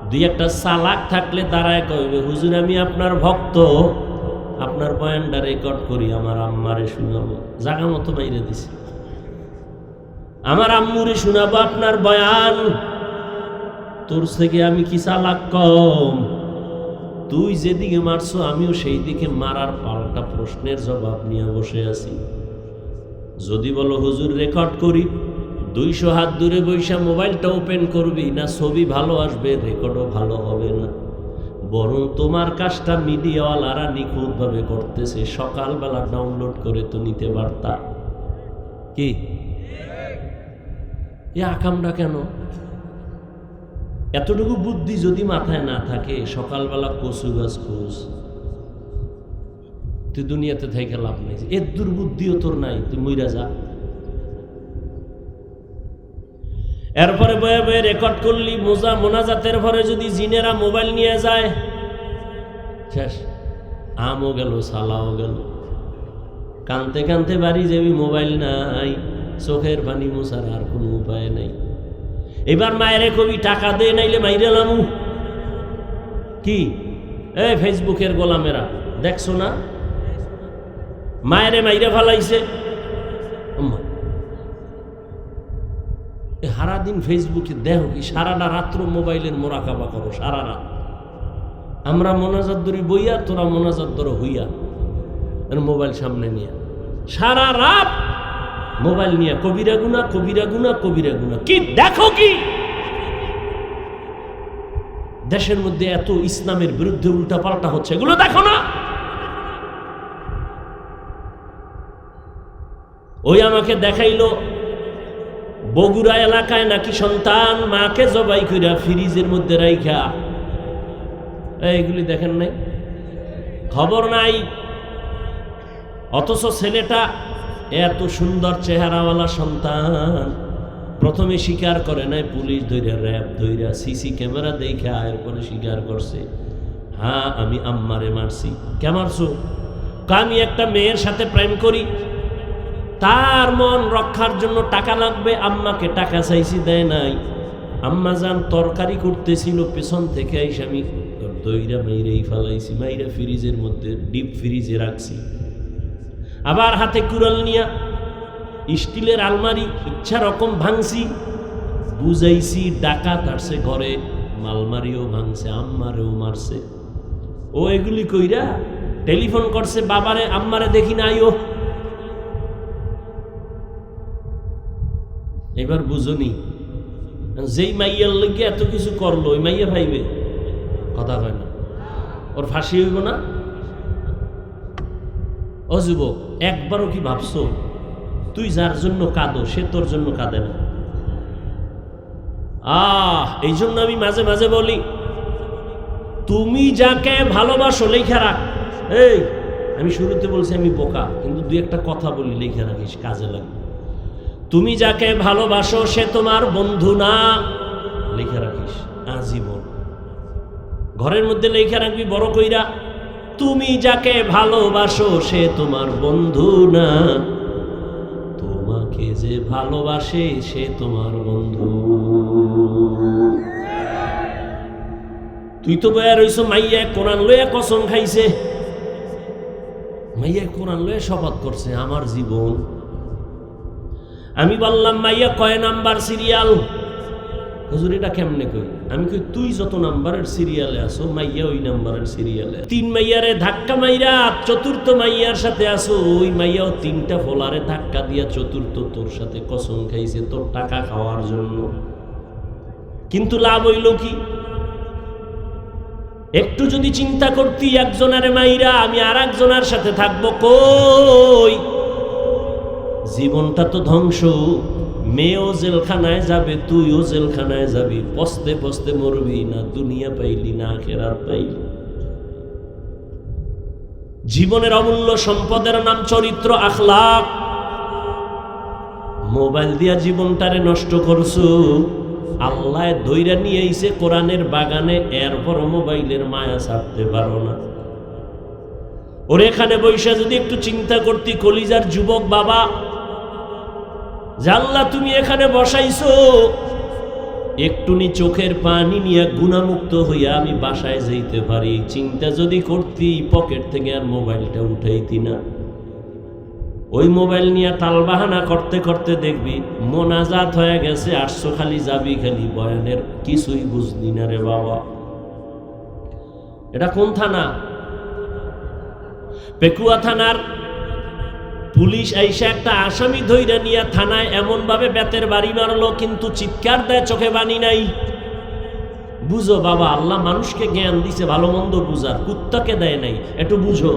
দুই একটা চালাক থাকলে দাঁড়ায় কইবে, হুজুর আমি আপনার ভক্ত, আপনার বয়ানটা রেকর্ড করি, আমার আম্মারে শুনাবো। জাগা মতো বাইরে দিছে, আমার আম্মুরে শুনাবো আপনার বয়ান। তোর থেকে আমি কি চালাক কম? তুই যেদিকে মারছো আমিও সেই দিকে মারার পাল্টা প্রশ্নের জবাব নিয়ে বসে আছি। যদি বলো হুজুর রেকর্ড করি, 200 হাত দূরে বৈশা মোবাইলটা ওপেন করবি না, ছবি ভালো আসবে, রেকর্ডও ভালো হবে না। বরং তোমার কাজটা মিডিয়াওয়ালারা নিখুঁতভাবে করতেছে, সকালবেলা ডাউনলোড করে তো নিতে পারতা। কি এ আকামটা কেন? এতটুকু বুদ্ধি যদি মাথায় না থাকে, সকালবেলা কচু গাছ খোঁজ, তুই দুনিয়াতে থেকে লাভ নেই। এর দুর্বুদ্ধিও তোর নাই, তুই মইরা যা। এরপরে বয়ে বয়ে রেকর্ড করলি, মোনাজাতের পরে যদি জিনেরা মোবাইল নিয়ে যায়, শেষ, আমও গেল, সালাও গেল। কানতে কানতে বাড়ি যাবি, মোবাইল নাই, চোখের পানি মোছার আর কোনো উপায় নাই। এবার মায়েরে কবি টাকা দে, নাইলে মাইরে লামু। কি এ ফেসবুকের গোলামেরা দেখছো না, মায়েরে মাইরে ফালাইছে। সারাদিন ফেসবুকে দেখো কি, সারাটা রাত্র মোবাইলের মোরাকাবা করো, সারা রাত। আমরা মোনাজাত ধরি বইয়া, তোরা মোনাজাত ধরো হইয়া, মোবাইল সামনে নিয়ে সারা রাত মোবাইল নিয়ে কবিরা গুনা, কবিরা গুনা, কবিরা গুনা। কি দেখো কি দেশের মধ্যে এত ইসলামের বিরুদ্ধে উল্টা পাল্টা হচ্ছে, এগুলো দেখো না? ওই আমাকে দেখাইলো বগুড়া এলাকায় নাকি সন্তান মাকে জবাই কইরা ফ্রিজের মধ্যে রাইখা, এইগুলি দেখেন নাই? খবর নাই। অথচ ছেলেটা এত সুন্দর চেহারাওয়ালা সন্তান, প্রথমে স্বীকার করে নাই, পুলিশ ধইরা, র্যাব ধইরা, সিসি ক্যামেরা দেখা এরপরে স্বীকার করছে, হ্যাঁ আমি আম্মারে মারছি। কে মারছো? আমি একটা মেয়ের সাথে প্রেম করি, তার মন রক্ষার জন্য টাকা লাগবে, আম্মাকে টাকা চাইছি, দেয় নাই। আম্মা যান তরকারি করতেছিল, পেছন থেকে আইসা আমি দইরা মাইরেই ফালাইছি, মাইরা ফ্রিজের মধ্যে ডিপ ফ্রিজে রাখছি। আবার হাতে কুড়াল নিয়া স্টিলের আলমারি ইচ্ছা রকম ভাঙছি, বুঝাইছি ডাকাত আসছে ঘরে, মালমারিও ভাঙছে, আম্মারেও মারছে। ও এগুলি কইরা টেলিফোন করছে বাবারে, আম্মারে দেখি না আইও। এবার বুঝুনি, যেই মাইয়ার লইগে এত কিছু করলো ওই মাইয়া ভাইবে, কথা হয় না, ওর ফাঁসি হইব না? ও যুবক, একবারও কি ভাবছো তুই যার জন্য কাঁদো সে তোর জন্য কাঁদে না? এই জন্য আমি মাঝে মাঝে বলি, তুমি যাকে ভালোবাসো লেখা রাখ। এই আমি শুরুতে বলছি আমি বোকা, কিন্তু দুই একটা কথা বলি লেখা রাখিস, কাজে লাগবে। তুমি যাকে ভালোবাসো সে তোমার বন্ধু না, লেখা রাখিস আজীবন। ঘরের মধ্যে লেখা রাখবি বড় কইরা, তুমি যাকে ভালোবাসো সে তোমার বন্ধু না, তোমাকে যে ভালোবাসে সে তোমার বন্ধু। তুই তো বয়া রইছ মাইয়া কোরআন লইয়া কসম খাইছে, মাইয়া কোরআন লইয়া শপথ করছে আমার জীবন। আমি বললাম মাইয়া কয় নাম্বার সিরিয়াল? হুজুর এটা কেমনে কই? আমি কই তুই যত নাম্বারের সিরিয়ালে আসো মাইয়া ওই নাম্বারের সিরিয়ালে। 3 মাইয়ারে ধাক্কা মাইরা 4র্থ মাইয়ার সাথে আসো, ওই মাইয়াও 3টা ফোলারে ধাক্কা দিয়া 4র্থ তোর সাথে কসম খাইছে তোর টাকা খাওয়ার জন্য। কিন্তু লাভ হইল কি? একটু যদি চিন্তা করতি একজনের মাইরা আমি আর একজনের সাথে থাকবো, কই জীবনটা তো ধ্বংস। মেয়েও জেলখানায় যাবে, তুইও জেলখানায় যাবি, পস্তে পস্তে মরবি, না দুনিয়া পাইলি না আখিরাত পাইলি। জীবনের অমূল্য সম্পদের নাম চরিত্র, আখলাক। মোবাইল দিয়া জীবনটারে নষ্ট করছো। আল্লাহ দইরা নিয়ে আইছে কোরআনের বাগানে, এরপর মোবাইলের মায়া ছাড়তে পারো না। ওর এখানে বৈশা যদি একটু চিন্তা করতি কলিজার যুবক বাবা, আল্লাহ তুমি এখানে বসাইছো, একটুনি চোখের পানি নিয়ে গুনাহমুক্ত হইয়া আমি বাসায় যাইতে পারি, চিন্তা যদি করতি পকেট থেকে আর মোবাইলটা উঠাইতি না। ওই মোবাইল নিয়ে টালবাহানা করতে করতে দেখবি মোনাজাত হয়ে গেছে, 800 খালি যাবি খালি বয়ানের, কিছুই বুঝলি না রে বাবা। এটা কোন থানা? পেকুয়া থানার পুলিশ আইসা একটা আসামি ধইরা নিয়ে থানায় এমন ভাবে বেতের বাড়ি মারলো, কিন্তু চিৎকার দেয় চোখে বানি নাই। বুঝো বাবা, আল্লাহ মানুষকে জ্ঞান দিছে ভালো মন্দ বুঝার, কুত্তাকে দেয় নাই, একটু বুঝো।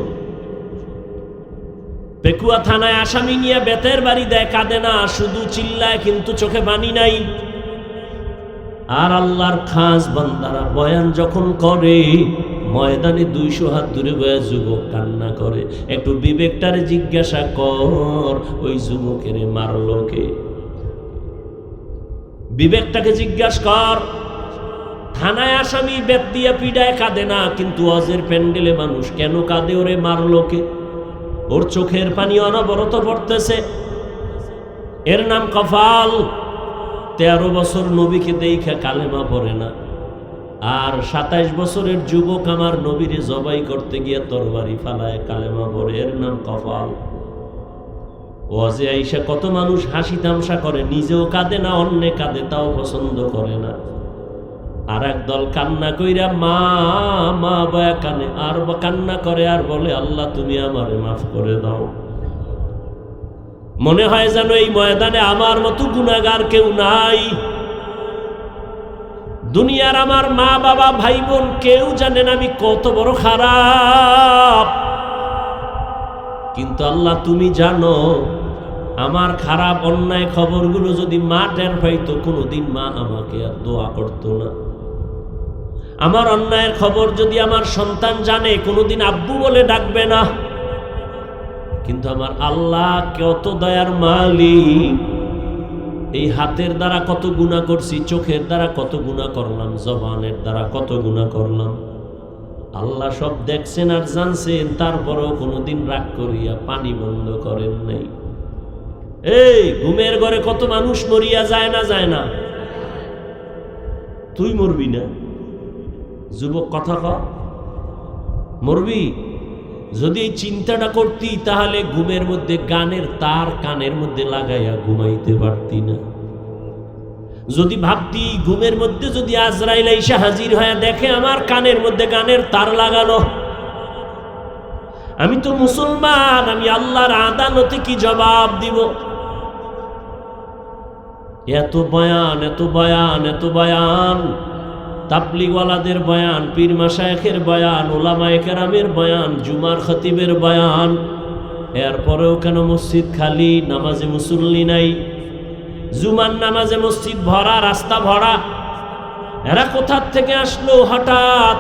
পেকুয়া থানায় আসামি নিয়ে বেতের বাড়ি দেয়, কাঁদে না, শুধু চিল্লায়, কিন্তু চোখে বানি নাই। আর আল্লাহর খাস বান্দারা বয়ান যখন করে, ময়দানে 200 হাত দূরে বয়া যুবক কান্না করে। একটু বিবেকটারে জিজ্ঞাসা কর, ওই যুবকের মারলো কে? বিবেকটাকে জিজ্ঞাসা কর। থানায় আসামি বেত দিয়া পিডায় কাঁদে না, কিন্তু ওয়াজের প্যান্ডেলে মানুষ কেন কাঁদে? ওরে মারলো কে? ওর চোখের পানি অনবরত পড়তেছে। এর নাম কফাল। 13 বছর নবীকে দেইখা কালেমা পড়ে না, আর 27 বছরের যুবক আমার নবীরে জবাই করতে গিয়ে তরবারি ফালায় কালেমা পড়ে। এর নাম কফাল। ওয়াজে আইসা কত মানুষ হাসি তামসা করে, নিজেও কাঁদে না, অন্যে কাঁদে, তাও পছন্দ করে না। আর একদল কান্না কইরা মা মা বয়া কানে, আর কান্না করে আর বলে আল্লাহ তুমি আমারে মাফ করে দাও। মনে হয় যেন এই ময়দানে আমার মতো গুনাহগার কেউ নাই। দুনিয়ার আমার মা বাবা ভাই বোন কেউ জানে না আমি কত বড় খারাপ, কিন্তু আল্লাহ তুমি জানো। আমার খারাপ অন্যায় খবরগুলো যদি মা টের পাইতো, কোনোদিন মা আমাকে আর দোয়া করতো না। আমার অন্যায়ের খবর যদি আমার সন্তান জানে, কোনোদিন আব্বু বলে ডাকবে না। কিন্তু আমার আল্লাহ কত দয়ার মালিক। এই হাতের দ্বারা কত গুনাহ করছি, চোখের দ্বারা কত গুনাহ করলাম, জবানের দ্বারা কত গুনাহ করলাম, আল্লাহ সব দেখছেন আর জানছেন। তারপরেও কোনোদিন রাগ করিয়া পানি বন্ধ করেন নাই। এই ঘুমের ঘরে কত মানুষ মরিয়া যায় না যায় না? তুই মরবি না? যুবক কথা ক, মরবি? যদি এই চিন্তাটা করতি তাহলে ঘুমের মধ্যে গানের তার কানের মধ্যে লাগাইয়া ঘুমাইতে পারতি না। যদি ভাবতি ঘুমের মধ্যে যদি আজরাইল এসে হাজির হয়ে দেখে আমার কানের মধ্যে গানের তার লাগানো, আমি তো মুসলমান, আমি আল্লাহর আদালতে কি জবাব দিব? এত বয়ান, এত বয়ান, এত বয়ান, তাবলিগওয়ালাদের বয়ান, পীর মাশায়েখের বয়ান, উলামায়ে কেরামের বয়ান, জুমার খতিবের বয়ান, এরপরেও কেন মসজিদ খালি, নামাজে মুসল্লি নাই? জুমার নামাজে মসজিদ ভরা, রাস্তা ভরা। এরা কোথা থেকে আসলো হঠাৎ?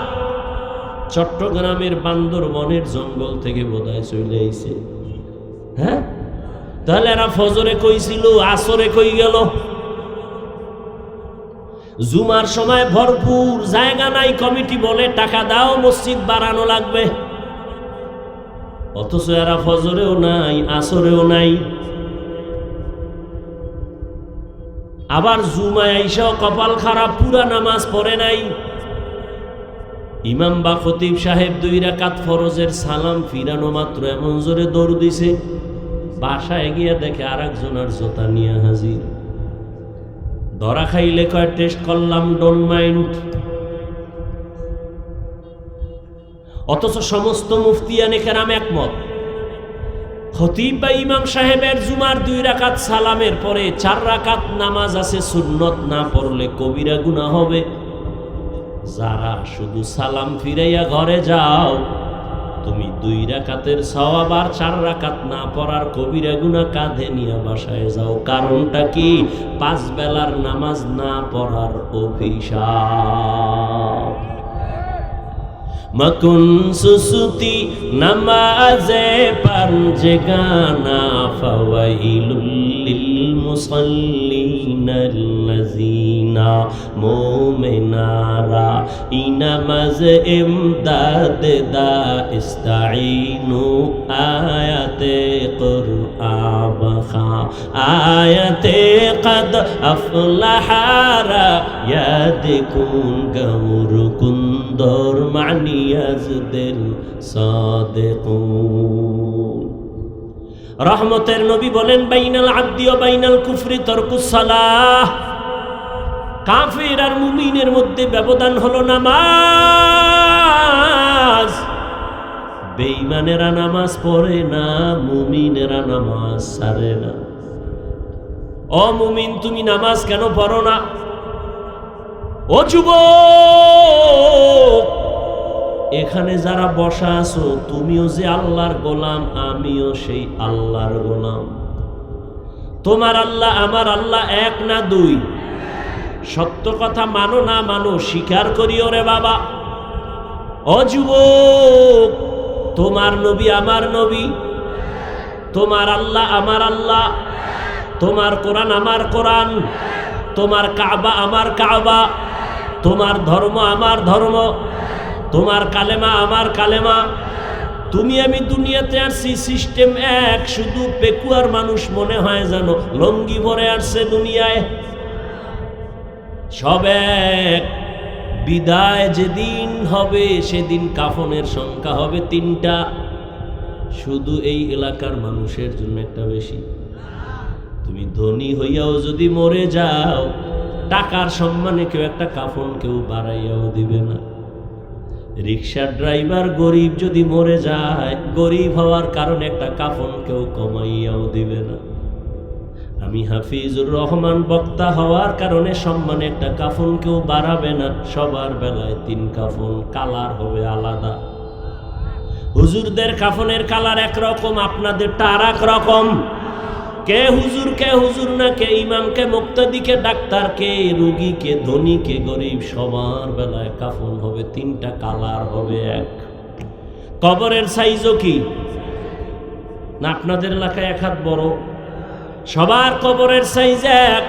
চট্টগ্রামের বান্দরবনের জঙ্গল থেকে বোধহয় চলে আইছে। হ্যাঁ, তাহলে এরা ফজরে কইছিল, আসরে কই গেল? জুমার সময় ভরপুর, জায়গা নাই, কমিটি বলে টাকা দাও মসজিদ বাড়ানো লাগবে, অথচ এরা ফজরেও নাই, আসরেও নাই। আবার জুমায় আইসাও কপাল খারাপ, পুরা নামাজ পড়ে নাই। ইমাম বা খতিব সাহেব 2 রাকাত ফরজের সালাম ফিরানো মাত্র এমন জোরে দৌড় দিছে, বাসায় গিয়ে দেখে আরেকজনের জোতা নিয়ে হাজির। ধরা খাইলে কয় টেস্ট করলাম, ডোন্ট মাইন্ড। অথচ সমস্ত মুফতিয়ানে কেরাম একমত, খতিব বা ইমাম সাহেবের জুমার 2 রাকাত সালামের পরে 4 রাকাত নামাজ আছে সুন্নত, না পড়লে কবিরা গুনাহ হবে। যারা শুধু সালাম ফিরাইয়া ঘরে যাও, তুমি 2 রাকাতের সওয়াব আর 4 রাকাত না পড়ার কবিরা গুনাহ কাঁধে নিয়ে বাসায় যাও। কারণটা কি? 5 বেলার নামাজ না পড়ার অভিশাপ। মকুন সুসুতি নামাজে পারজেগানা ফাওয়াইলুল লিল মুসাল্লিনাল্লাযিনা মুমিনারা ইনামাজ ইমদাদ দা ইস্তাঈনু আয়াতে কুরআন আয়াতে কদ আফলাহারা ইয়াদিকুন গাউর কুন্দর মানি রহমতের নবী বলেন, বাইনাল আবদি ওয়া বাইনাল কুফরি তারকুস সালাহ। কাফির আর মুমিনের মধ্যে ব্যবধান হলো নামাজ। বেঈমানেরা নামাজ পড়ে না, মুমিনেরা নামাজ ছাড়ে না। ও মুমিন, তুমি নামাজ কেন পড়ো না? ও যুবক, এখানে যারা বসা আছো, তুমিও যে আল্লাহর গোলাম, আমিও সেই আল্লাহর গোলাম। তোমার আল্লাহ আমার আল্লাহ এক না 2? সত্য কথা মানো না মানো, স্বীকার করিও রে বাবা। ও যুবক, তোমার নবী আমার নবী, তোমার আল্লাহ আমার আল্লাহ, তোমার কোরআন আমার কোরআন, তোমার কাবা আমার কাবা, তোমার ধর্ম আমার ধর্ম, তোমার কালেমা আমার কালেমা। তুমি আমি দুনিয়াতে আসছি, সিস্টেম এক, শুধু পেকুয়ার মানুষ মনে হয় জানো লঙ্গি ভরে আসছে দুনিয়ায়। সব এক। বিদায় যেদিন হবে সেদিন কাফনের সংখ্যা হবে 3টা, শুধু এই এলাকার মানুষের জন্য একটা বেশি। তুমি ধনী হইয়াও যদি মরে যাও, টাকার সম্মানে কেউ একটা কাফন কেউ বাড়াইয়াও দিবে না। রিকশার ড্রাইভার গরিব যদি মরে যায়, গরিব হওয়ার কারণে একটা কাফন কেউ কমাইয়াও দিবে না। আমি হাফিজুর রহমান বক্তা হওয়ার কারণে সম্মানে একটা কাফন কেউ বাড়াবে না। সবার বেলায় 3 কাফন, কালার হবে আলাদা। হুজুরদের কাফনের কালার একরকম, আপনাদেরটা আর এক রকম। কে হুজুর না, কে ইমাম, কে মুক্তাদি, কে ডাক্তার, কে রোগী, কে ধনী, কে গরিব, সবার বেলায় কাফন হবে 3টা, কালার হবে এক। কবরের সাইজও কি না? আপনাদের এলাকায় 1 হাত বড়, সবার কবরের সাইজ এক।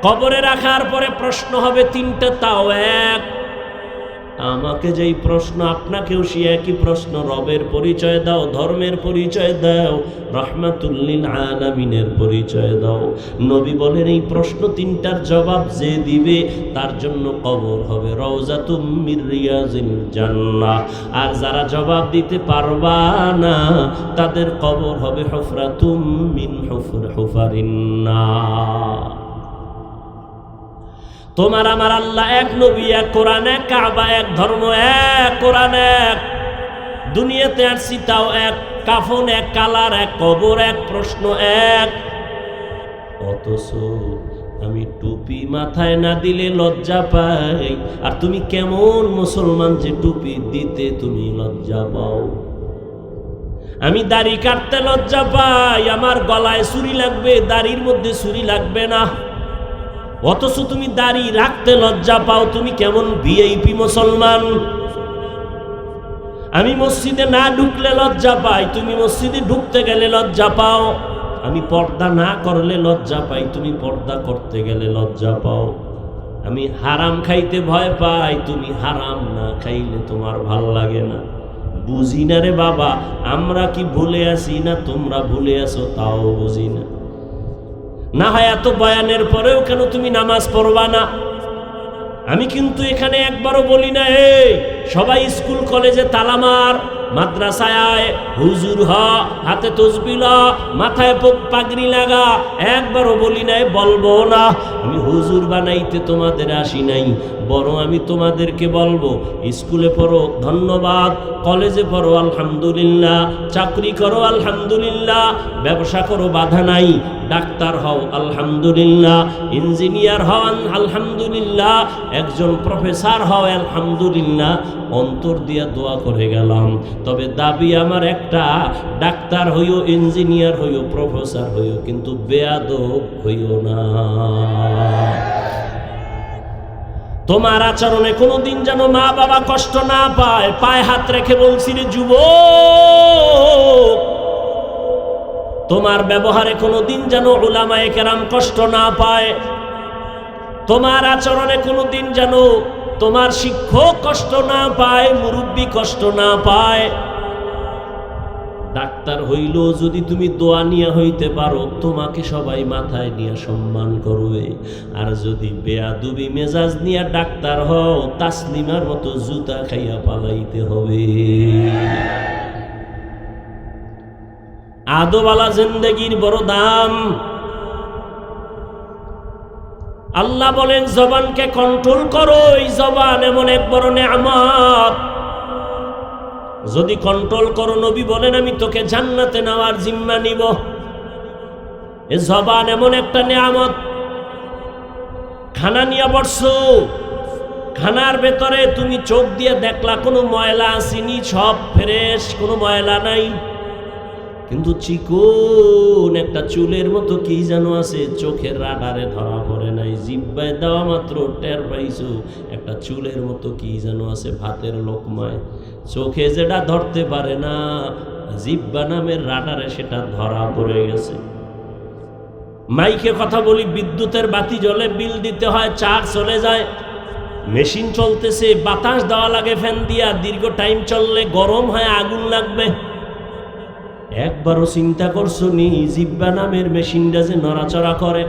কবরে রাখার পরে প্রশ্ন হবে 3টা, তাও এক। আমাকে যেই প্রশ্ন, আপনাকেও সে একই প্রশ্ন। রবের পরিচয় দাও, ধর্মের পরিচয় দাও, রাহমাতুল লিল আলামিনের পরিচয় দাও। নবী বলেন এই প্রশ্ন তিনটার জবাব যে দিবে তার জন্য কবর হবে রওজাতুম মির রিয়াজিল জান্নাহ। আর যারা জবাব দিতে পারবা না তাদের কবর হবে হুফরাতুম মিন হুফারিন নার। তোমার আমার আল্লাহ এক, নবী এক, কোরআন এক, কাবা এক, ধর্ম এক, কোরআন এক, দুনিয়াতে আসছি তাও এক, কাফন এক, কালার এক, কবর এক, প্রশ্ন এক। অথচ আমি টুপি মাথায় না দিলে লজ্জা পাই। আর তুমি কেমন মুসলমান যে টুপি দিতে তুমি লজ্জা পাও? আমি দাড়ি কাটতে লজ্জা পাই, আমার গলায় ছুরি লাগবে, দাড়ির মধ্যে ছুরি লাগবে না। অথচ তুমি দাড়ি রাখতে লজ্জা পাও। তুমি কেমন ভিআইপি মুসলমান? আমি মসজিদে না ঢুকলে লজ্জা পাই, তুমি মসজিদে ঢুকতে গেলে লজ্জা পাও। আমি পর্দা না করলে লজ্জা পাই, তুমি পর্দা করতে গেলে লজ্জা পাও। আমি হারাম খাইতে ভয় পাই, তুমি হারাম না খাইলে তোমার ভাল লাগে না। বুঝি না রে বাবা, আমরা কি ভুলে আছি না তোমরা ভুলে আছো তাও বুঝি না। না হয় এত বয়ানের পরেও কেন তুমি নামাজ পড়বা না? আমি কিন্তু এখানে একবারও বলি না এই সবাই স্কুল কলেজে তালা মার, মাদ্রাসায় আয়, হুজুর হ, হাতে তসবিহ ল, মাথায় পাগড়ি লাগা। একবারও বলি নাই, বলবো না। আমি হুজুর বানাইতে তোমাদের আসি নাই, বরং আমি তোমাদেরকে বলবো স্কুলে পড়ো ধন্যবাদ, কলেজে পড়ো আলহামদুলিল্লাহ, চাকরি করো আলহামদুলিল্লাহ, ব্যবসা করো বাধা নাই, ডাক্তার হও আলহামদুলিল্লাহ, ইঞ্জিনিয়ার হও আলহামদুলিল্লাহ, একজন প্রফেসর হও আলহামদুলিল্লাহ। অন্তর দিয়া দোয়া করে গেলাম। তবে দাবি আমার একটা, ডাক্তার হইও, ইঞ্জিনিয়ার হইও, প্রফেসর হইও, কিন্তু বেয়াদব হইও না। তোমার আচরণে কোনোদিন যেন মা বাবা কষ্ট না পায়। পায়ে হাত রেখে বলছি রে যুবক, তোমার ব্যবহারে কোনোদিন যেন উলামায়ে কেরাম কষ্ট না পায়। তোমার আচরণে কোনোদিন যেন তোমার শিক্ষক কষ্ট না পায়, মুরব্বী কষ্ট না পায়। ডাক্তার হইলেও যদি তুমি দোয়া নিয়ে হইতে পারো, তোমাকে সবাই মাথায় নিয়ে সম্মান করবে। আর যদি বেয়াদবি মেজাজ নিয়ে ডাক্তার হও, তাসলিমার মতো জুতা খাইয়া পালাইতে হবে। আদবালা জিন্দেগির বড় দাম। আল্লাহ বলেন জবানকে কন্ট্রোল করো। এই জবান এমন এক বড় নেয়ামত, যদি কন্ট্রোল করো, নবী বলেন আমি তোকে জান্নাতে নেওয়ার জিম্মা নিব। এ জবান এমন একটা নেয়ামত। খানা নিয়ে বসছো, খানার ভেতরে তুমি চোখ দিয়ে দেখলা কোনো ময়লা আসেনি, সব ফ্রেশ, কোনো ময়লা নাই। কিন্তু চিকন একটা চুলের মতো কি যেন আছে, চোখের রাডারে ধরা পড়ে নাই, জিহ্বায় দেওয়া মাত্র টের পাইছো একটা চুলের মতো কি যেন আছে ভাতের লোকমায়। চোখে যেটা ধরতে পারে না, জিহ্বা নামের রাডারে সেটা ধরা পড়ে গেছে। মাইকে কথা বলি, বিদ্যুতের বাতি জ্বলে, বিল দিতে হয়, চার্জ চলে যায়, মেশিন চলতেছে, বাতাস দেওয়া লাগে ফ্যান দিয়া, দীর্ঘ টাইম চললে গরম হয়, আগুন লাগবে। একবারও চিন্তা করছো নি জিহ্বা নামের মেশিনটা যে নড়াচড়া করে?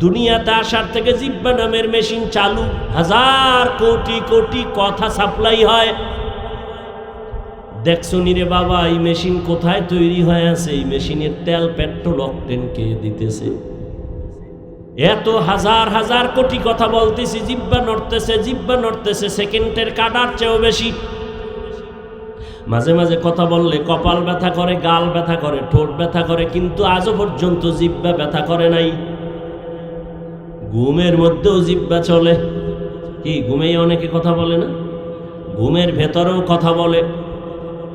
দুনিয়াতে আসার থেকে জিহ্বা নামের মেশিন চালু, হাজার কোটি কোটি কথা সাপ্লাই হয়। দেখছো নি রে বাবা এই মেশিন কোথায় তৈরি হয়ে আছে? এই মেশিনের তেল, পেট্রোল, অকটেন কে দিতেছে? এত হাজার হাজার কোটি কথা বলতেছি, জিহ্বা নড়তেছে, জিহ্বা নড়তেছে, সেকেন্ডের কাটার চেয়েও বেশি। মাঝে মাঝে কথা বললে কপাল ব্যথা করে, গাল ব্যথা করে, ঠোঁট ব্যথা করে, কিন্তু আজও পর্যন্ত জিহ্বা ব্যথা করে নাই। ঘুমের মধ্যেও জিহ্বা চলে। কি ঘুমেই অনেকে কথা বলে না? ঘুমের ভেতরেও কথা বলে।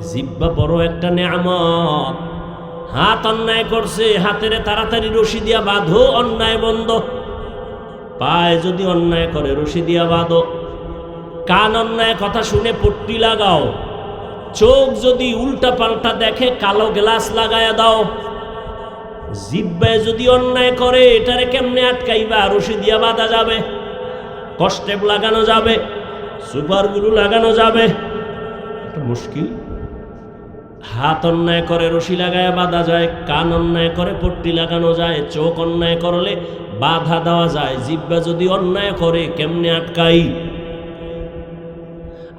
জিহ্বা বড় একটা নেয়ামত। হাত অন্যায় করছে, হাতের তাড়াতাড়ি রশি দিয়া বাঁধো, অন্যায় বন্ধ। পায়ে যদি অন্যায় করে রশি দিয়া বাঁধো। কান অন্যায় কথা শুনে পট্টি লাগাও। চোখ যদি উল্টা পাল্টা দেখে কালো গ্লাস লাগায়া দাও। জিহ্বায় যদি অন্যায় করে এটারে কেমনে আটকাইবা? রশি দিয়া বাঁধা যাবে, কষ্টে লাগানো যাবে। সুপারগুলো লাগানো যাবে, একটা মুশকিল। হাত অন্যায় করে রশি লাগায় বাঁধা যায়, কান অন্যায় করে পট্টি লাগানো যায়, চোখ অন্যায় করলে বাধা দেওয়া যায়, জিহ্বা যদি অন্যায় করে কেমনে আটকাই?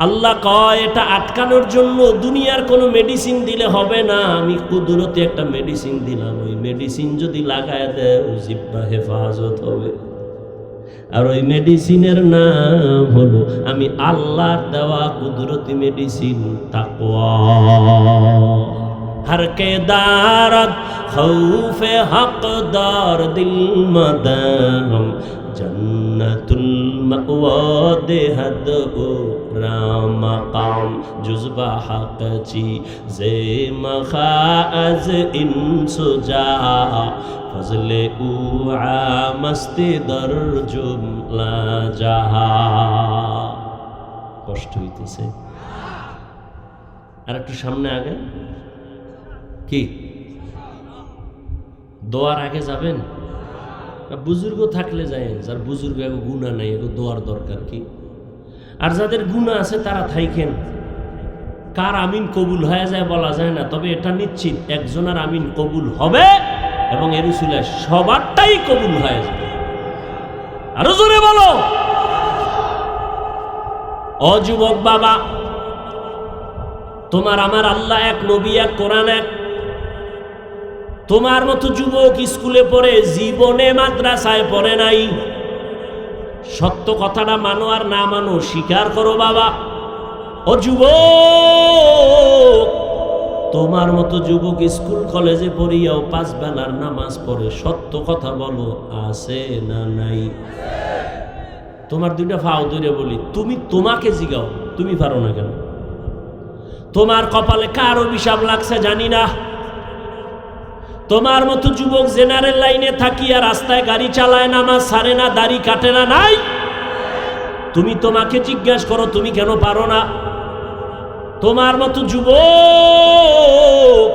আল্লাহ কয় এটা আটকানোর জন্য দুনিয়ার কোনো মেডিসিন দিলে হবে না, আমি কুদরতি একটা মেডিসিন দিলাম, ওই মেডিসিন যদি লাগায় দেয় জিহ্বা হেফাজত হবে। আর ওই মেডিসিনের নাম হলো আমি আল্লাহর দেওয়া কুদরতি মেডিসিন তাকওয়া। हर के दारद खौफे हकदार दिल मदम जन्नतुल मअवा देहद ओ राम मकाम जुज़बा हक ची जे मखाज इंसुजा फजले उआ मस्ती दर जुमला जहा। কষ্ট হইতেছে, আর একটু সামনে আগে কি দোয়ার আগে যাবেন? বুজুর্গ থাকলে যায়, যার বুজুর্গ গুনাহ নাই এগো দোয়ার দরকার কি? আর যাদের গুনাহ আছে তারা থাইকেন। কার আমিন কবুল হয়ে যায় বলা যায় না, তবে এটা নিশ্চিত একজনের আমিন কবুল হবে এবং এর উসিলায় সবারটাই কবুল হয়ে যাবে। আরো জোরে বলো। ও যুবক বাবা, তোমার আমার আল্লাহ এক, নবী এক, কোরআন এক। তোমার মতো যুবক স্কুলে পড়ে জীবনে মাদ্রাসায় পড়ে নাই। সত্য কথাটা মানো আর না মানো স্বীকার করো বাবা। ও যুবক, তোমার মতো যুবক স্কুল কলেজে পড়িয়াও 5 বেলার নামাজ পড়ে, সত্য কথা বলো আছে না নাই? তোমার দুইটা ফাও ধরে বলি, তুমি তোমাকে জিগাও, তুমি পারো না কেন? তোমার কপালে কার অভিশাপ লাগছে জানি না। তোমার মতো যুবক জেনারেল লাইনে থাকিয়া রাস্তায় গাড়ি চালায়, নামাজ ছাড়ে না, দাড়ি কাটে না, নাই? তুমি তোমাকে জিজ্ঞাসা করো তুমি কেন পারো না? তোমার মতো যুবক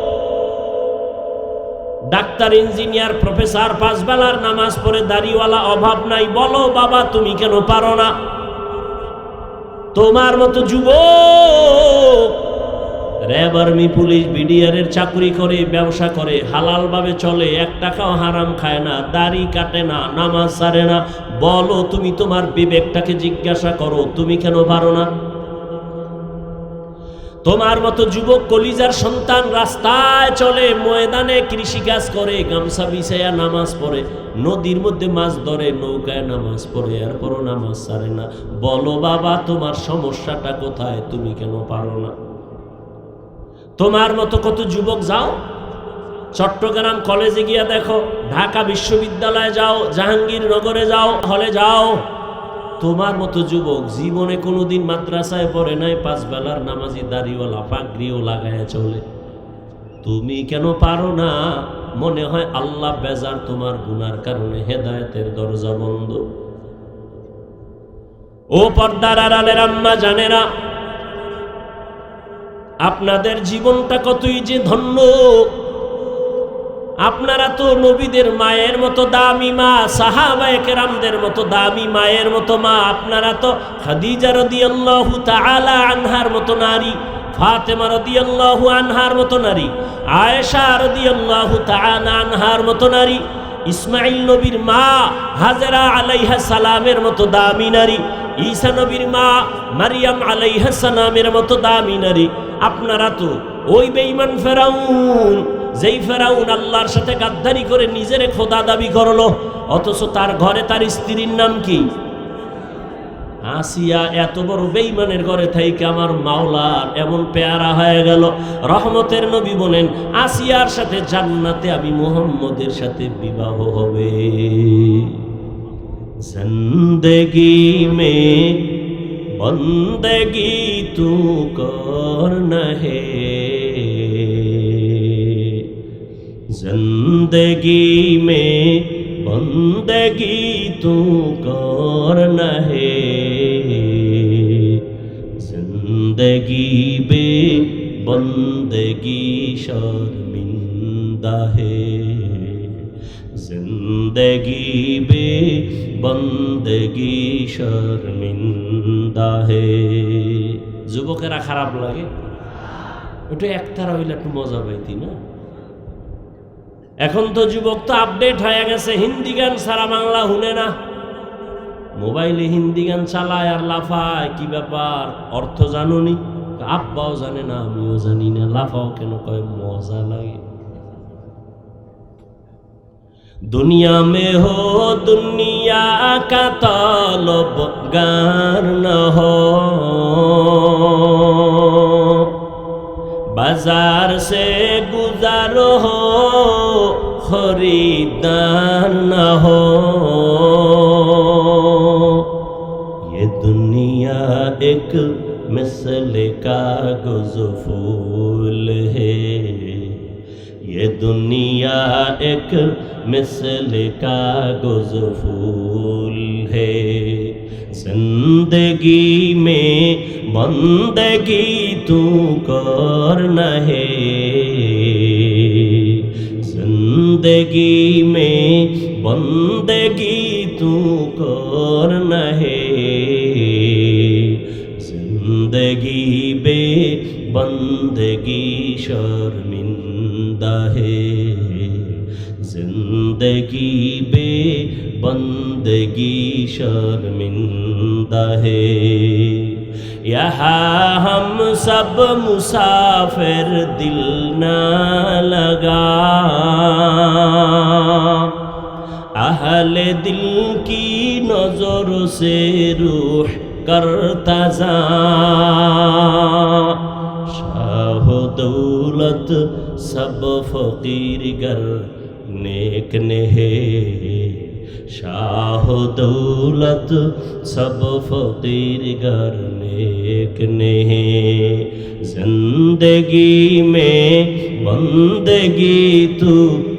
ডাক্তার, ইঞ্জিনিয়ার, প্রফেসর 5 বেলার নামাজ পড়ে, দাড়িওয়ালা, অভাব নাই, বলো বাবা তুমি কেন পারো না? তোমার মতো যুবক র্যাব, আর্মি, পুলিশ, বিডিআর এর চাকরি করে, ব্যবসা করে, হালাল ভাবে চলে, 1 টাকাও হারাম খায় না, দাড়ি কাটে না, নামাজ ছাড়ে না, বলো তুমি তোমার বিবেকটাকে জিজ্ঞাসা করো তুমি কেন পারো না? তোমার মতো যুবক কলিজার সন্তান রাস্তায় চলে, ময়দানে কৃষিকাজ করে, গামছা বিছাইয়া নামাজ পড়ে, নদীর মধ্যে মাছ ধরে, নৌকায় নামাজ পড়ে, এরপরও নামাজ ছাড়ে না, বলো বাবা তোমার সমস্যাটা কোথায়? তুমি কেন পারো না? তোমার মতো কত যুবক যাও চট্টগ্রাম কলেজে গিয়া দেখো, ঢাকা বিশ্ববিদ্যালয়ে যাও, জাহাঙ্গীরনগরে যাও, হলে যাও, তোমার মতো যুবক জীবনে কোনোদিন মাদ্রাসায় পড়ে নাই, 5 বেলার নামাজি, দাড়িওয়ালা, পাগড়িও লাগায় চলে, তুমি কেন পারো না? মনে হয় আল্লাহ বেজার তোমার গুনার কারণে, হেদায়েতের দরজা বন্ধ। ও পর্দার আড়ালের আম্মা জানেরা, আপনাদের জীবনটা কতই যে ধন্য। আপনারা তো নবীদের মায়ের মতো দামি মা, সাহাবায়ে কেরামদের মতো দামি মায়ের মতো মা। আপনারা তো খাদিজা রাদিয়াল্লাহু তাআলা আনহার মতো নারী, ফাতেমা রাদিয়াল্লাহু আনহার মতো নারী, আয়েশা রাদিয়াল্লাহু তাআলা আনহার মতো নারী, ইসমাইল নবীর মা হাজেরা আলাইহা সালামের মতো দামি নারী, ঈসা নবীর মা মারিয়াম আলাইহা সালামের মতো দামি নারী। আপনারা তো ওই বেঈমান ফেরাউন, যেই ফেরাউন আল্লাহর সাথে গাদ্দারি করে নিজেরে খোদা দাবি করলো, অথচ তার ঘরে তার স্ত্রীর নাম কি? আসিয়া। এত বড় বেঈমানের ঘরে থাইকে আমার মাওলার এমন পেয়ারা হয়ে গেল। রহমতের নবী বলেন, আসিয়ার সাথে জান্নাতে আমি মুহাম্মদের সাথে বিবাহ হবে। জিন্দেগি মে বন্দেগি তু করনা হে, जिंदगी में बंदगी तू करना है, जिंदगी बे बंदगी शर्मिंदा है, जिंदगी बे বন্দেগি শর্মিন্দা হে। যুবকেরা খারাপ লাগে? ওটা একতারা হইলে একটু মজা পাইতি না? এখন তো যুবক তো আপডেট হয়ে গেছে, হিন্দি গান সারা বাংলা শুনে না, মোবাইলে হিন্দি গান চালায় আর লাফায়। কি ব্যাপার, অর্থ জানুনি? আব্বাও জানে না, আমিও জানি না। লাফাও কেন? কয় মজা লাগে। दुनिया में हो दुनिया का तलबगार न हो, बाजार से गुजार हो खरीदार न हो। ये दुनिया एक मिसल कागज़ फूल है, ये दुनिया एक मिसल कागज़ फूल है। जिंदगी में बंदगी तू करना है, जिंदगी में बंदगी तू करना है। जिंदगी बे बंदगी शर्मिंदा है, जिंदगी बे बंदगी शर्मिंदा है। यहाँ हम सब मुसाफिर, दिल ना लगा अहले दिल की नजर से रूह करता जा। शाह दौलत सब फकीर गर नेक ने है, शाह दौलत सब फकीर गर नेक ने है। जिंदगी में बंदगी तू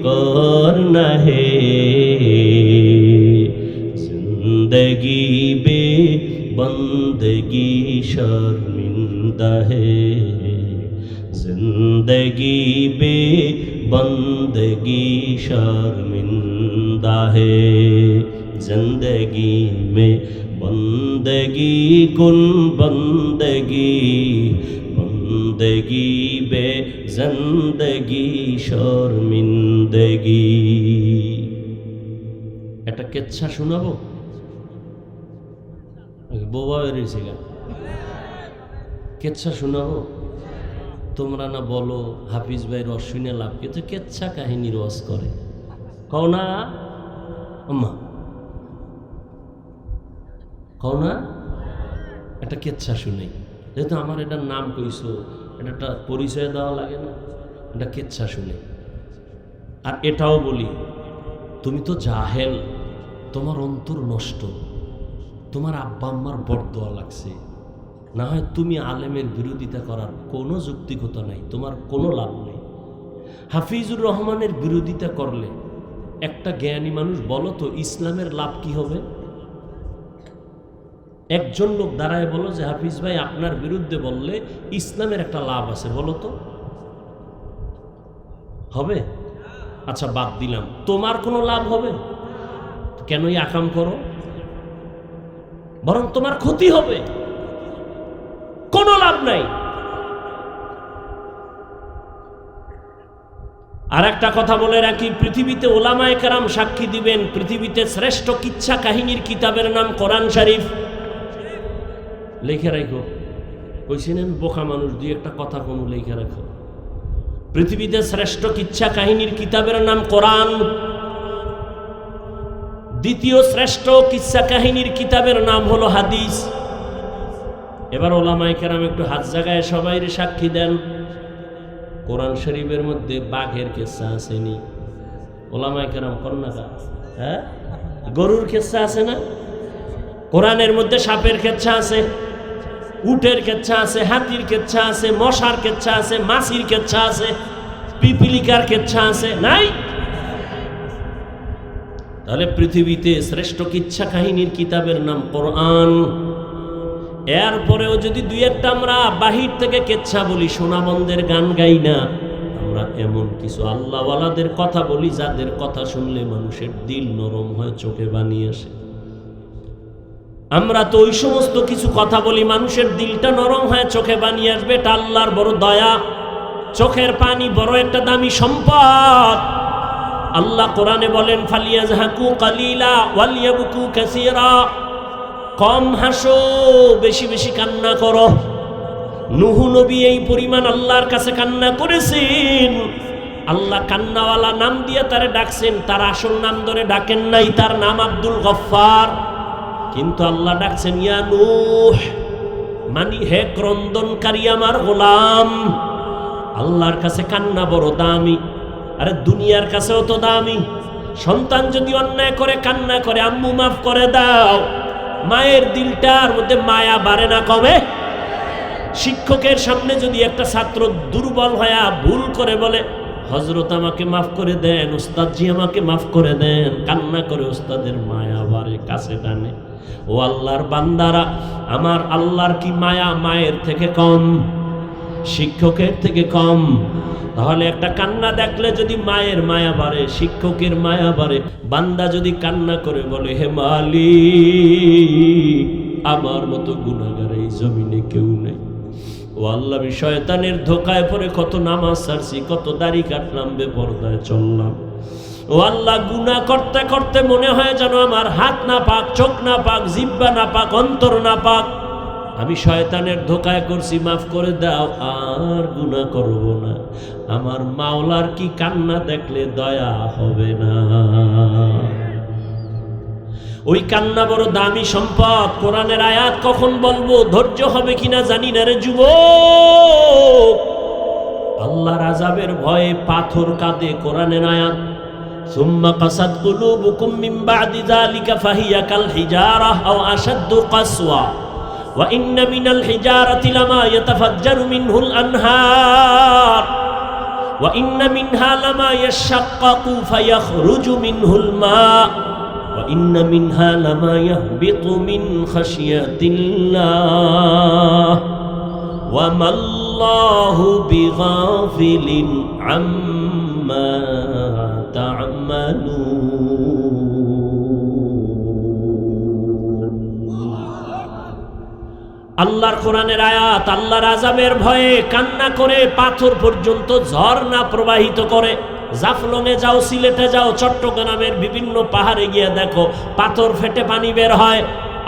करना है, जिंदगी बे बंदगी शर्मिंदा है। जिंदगी बे बंदगी शर्मिंदा है। जिंदगी में बंदगी कुन बंदगी, बंदगी बे जिंदगी शर्मिंदगी। একটা কেচ্ছা শোনাবো? বোবা বেরিয়েছে গা, কেচ্ছা শোনাবো? তোমরা না বলো হাফিজ ভাই রস শুনে লাভ কি? তো কেচ্ছা কাহিনী রস করে কও না আম্মা, কও না? একটা কেচ্ছা শুনে, যেহেতু আমার এটার নাম কইছো, এটা একটা পরিচয় দেওয়া লাগে না? এটা কেচ্ছা শুনে। আর এটাও বলি, তুমি তো জাহেল, তোমার অন্তর নষ্ট, তোমার আব্বা আম্মার বরদোয়া লাগছে, না হয় তুমি আলেমের বিরোধিতা করার কোনো যৌক্তিকতা নাই, তোমার কোনো লাভ নেই। হাফিজুর রহমানের বিরোধিতা করলে একটা জ্ঞানী মানুষ বলো তো ইসলামের লাভ কি হবে? একজন লোক দাঁড়ায় বলো যে হাফিজ ভাই আপনার বিরুদ্ধে বললে ইসলামের একটা লাভ আছে, বলো তো হবে? আচ্ছা বাদ দিলাম, তোমার কোনো লাভ হবে? কেনই আকাম করো? বরং তোমার ক্ষতি হবে, কোনো লাভ নাই। আর একটা কথা বলে রাখি, পৃথিবীতে ওলামায়ে কেরাম সাক্ষী দিবেন, পৃথিবীতে শ্রেষ্ঠ কিচ্ছা কাহিনীর কিতাবের নাম কোরআন শরীফ। লিখে রাখো, কইছিলেন বোকা মানুষ, দুই একটা কথা কম লিখে রাখো। পৃথিবীতে শ্রেষ্ঠ কিচ্ছা কাহিনীর কিতাবের নাম কোরআন, দ্বিতীয় শ্রেষ্ঠ কিচ্ছা কাহিনীর কিতাবের নাম হলো হাদিস। এবার ওলামায়ে কেরাম একটু হাত জাগায় সবাই সাক্ষী দেন, কোরআন শরীফের মধ্যে বাঘের কিচ্ছা আসেনি? ওলামায়ে কেরাম কন্যা, হ্যাঁ গরুর কিচ্ছা আছে না? কোরআনের মধ্যে সাপের কিচ্ছা আছে, উটের কিচ্ছা আছে, হাতির কিচ্ছা আছে, মশার কিচ্ছা আছে, মাছির কিচ্ছা আছে, পিপিলিকার কিচ্ছা আছে, নাই? তাহলে পৃথিবীতে শ্রেষ্ঠ কিচ্ছা কাহিনীর কিতাবের নাম কোরআন। এরপরেও যদি দুই একটা আমরা বাহির থেকে কিচ্ছা বলি, সোনাবন্দের গান গাই না, আমরা এমন কিছু আল্লাহওয়ালাদের কথা বলি যাদের কথা শুনলে মানুষের দিল নরম হয়, চোখে পানি আসে। আমরা তো ওই সমস্ত কিছু কথা বলি, মানুষের দিলটা নরম হয়, চোখে পানি আসবে, এটা আল্লাহর বড় দয়া। চোখের পানি বড় একটা দামি সম্পদ। আল্লাহ কোরআনে বলেন, ফালিয়াজহাকু কালিলা ওয়ালিয়াবকু কাসীরা, কম হাসো, বেশি বেশি কান্না করো। নূহ নবী এই পরিমাণ আল্লাহর কাছে কান্না করেছেন। আল্লাহ কান্নাওয়ালা নাম দিয়ে তারে ডাকছেন, তার আসল নাম ধরে ডাকেন নাই, তার নাম আব্দুল গফফার। কিন্তু আল্লাহ ডাকছেন ইয়া নূহ, মানি হে ক্রন্দনকারী আমার গোলাম। আল্লাহর কাছে কান্না বড় দামি। আরে দুনিয়ার কাছেও তো দামি। সন্তান যদি অন্যায় করে কান্না করে, আম্মু মাফ করে দাও, মায়ের দিলটার মধ্যে মায়া বাড়ে না কমে? শিক্ষকের সামনে যদি একটা ছাত্র দুর্বল হয়ে ভুল করে বলে, হযরত আমাকে মাফ করে দেন, উস্তাদজি আমাকে মাফ করে দেন, কান্না করে উস্তাদের মায়া বাড়ে, কাছে টানে। ও আল্লাহর বান্দারা, আমার আল্লাহর কি মায়া মায়ের থেকে কম, শিক্ষকের থেকে কম? তাহলে একটা কান্না দেখলে যদি মায়ের মায়া বাড়ে, শিক্ষকের মায়া বাড়ে, বান্দা যদি কান্না করে বলে হে মালিক, আমার মতো গুনাহগার এই জমিনে কেউ নেই। ও আল্লাহ, আমি শয়তানের ধোকায় পড়ে কত নামাজ ছাড়ছি, কত দাড়ি কাটলাম, বেপরদায় চললাম। ও আল্লাহ, গুনাহ করতে করতে মনে হয় যেন আমার হাত না পাক, চোখ না পাক, জিহ্বা না পাক, অন্তর না পাক। আমি শয়তানের ধোকায় করছি, মাফ করে দাও, আর গুনাহ করব না। আমার মাওলার কি কান্না দেখলে দয়া হবে না? ওই কান্না বড় দামি সম্পদ। কোরআনের আয়াত কখন বলবো, ধৈর্য হবে কিনা জানি না রে যুবক। আল্লাহর আযাবের ভয়ে পাথর কাঁদে। কোরআনের আয়াত, সুম্মা কাসাদ কুলুবুকুম মিন বাদি যালিকা ফাহিয়া কাল হিজারা আও আশাদ্দু কাসওয়া ওয়া ইন্না মিনাল হিজারাতি লামা ইয়াতাফাজ্জারু মিনহুল আনহার ওয়া ইন্না মিনহা লামা ইয়াশাক্কাকু ফায়াখরুজু মিনহুল মা ওয়া ইন্না মিনহা লামা ইয়াহবিতু মিন খাশিয়াতিল্লাহ ওয়া মাল্লাহু বিগাফিলিন আম্মা আল্লাহর কোরআনের আয়াত। আল্লাহর আযাবের ভয়ে কান্না করে পাথর পর্যন্ত ঝর্ণা প্রবাহিত করে। জাফলংয়ে যাও, সিলেটে যাও, চট্টগ্রামের বিভিন্ন পাহাড়ে গিয়ে দেখো পাথর ফেটে পানি বের হয়।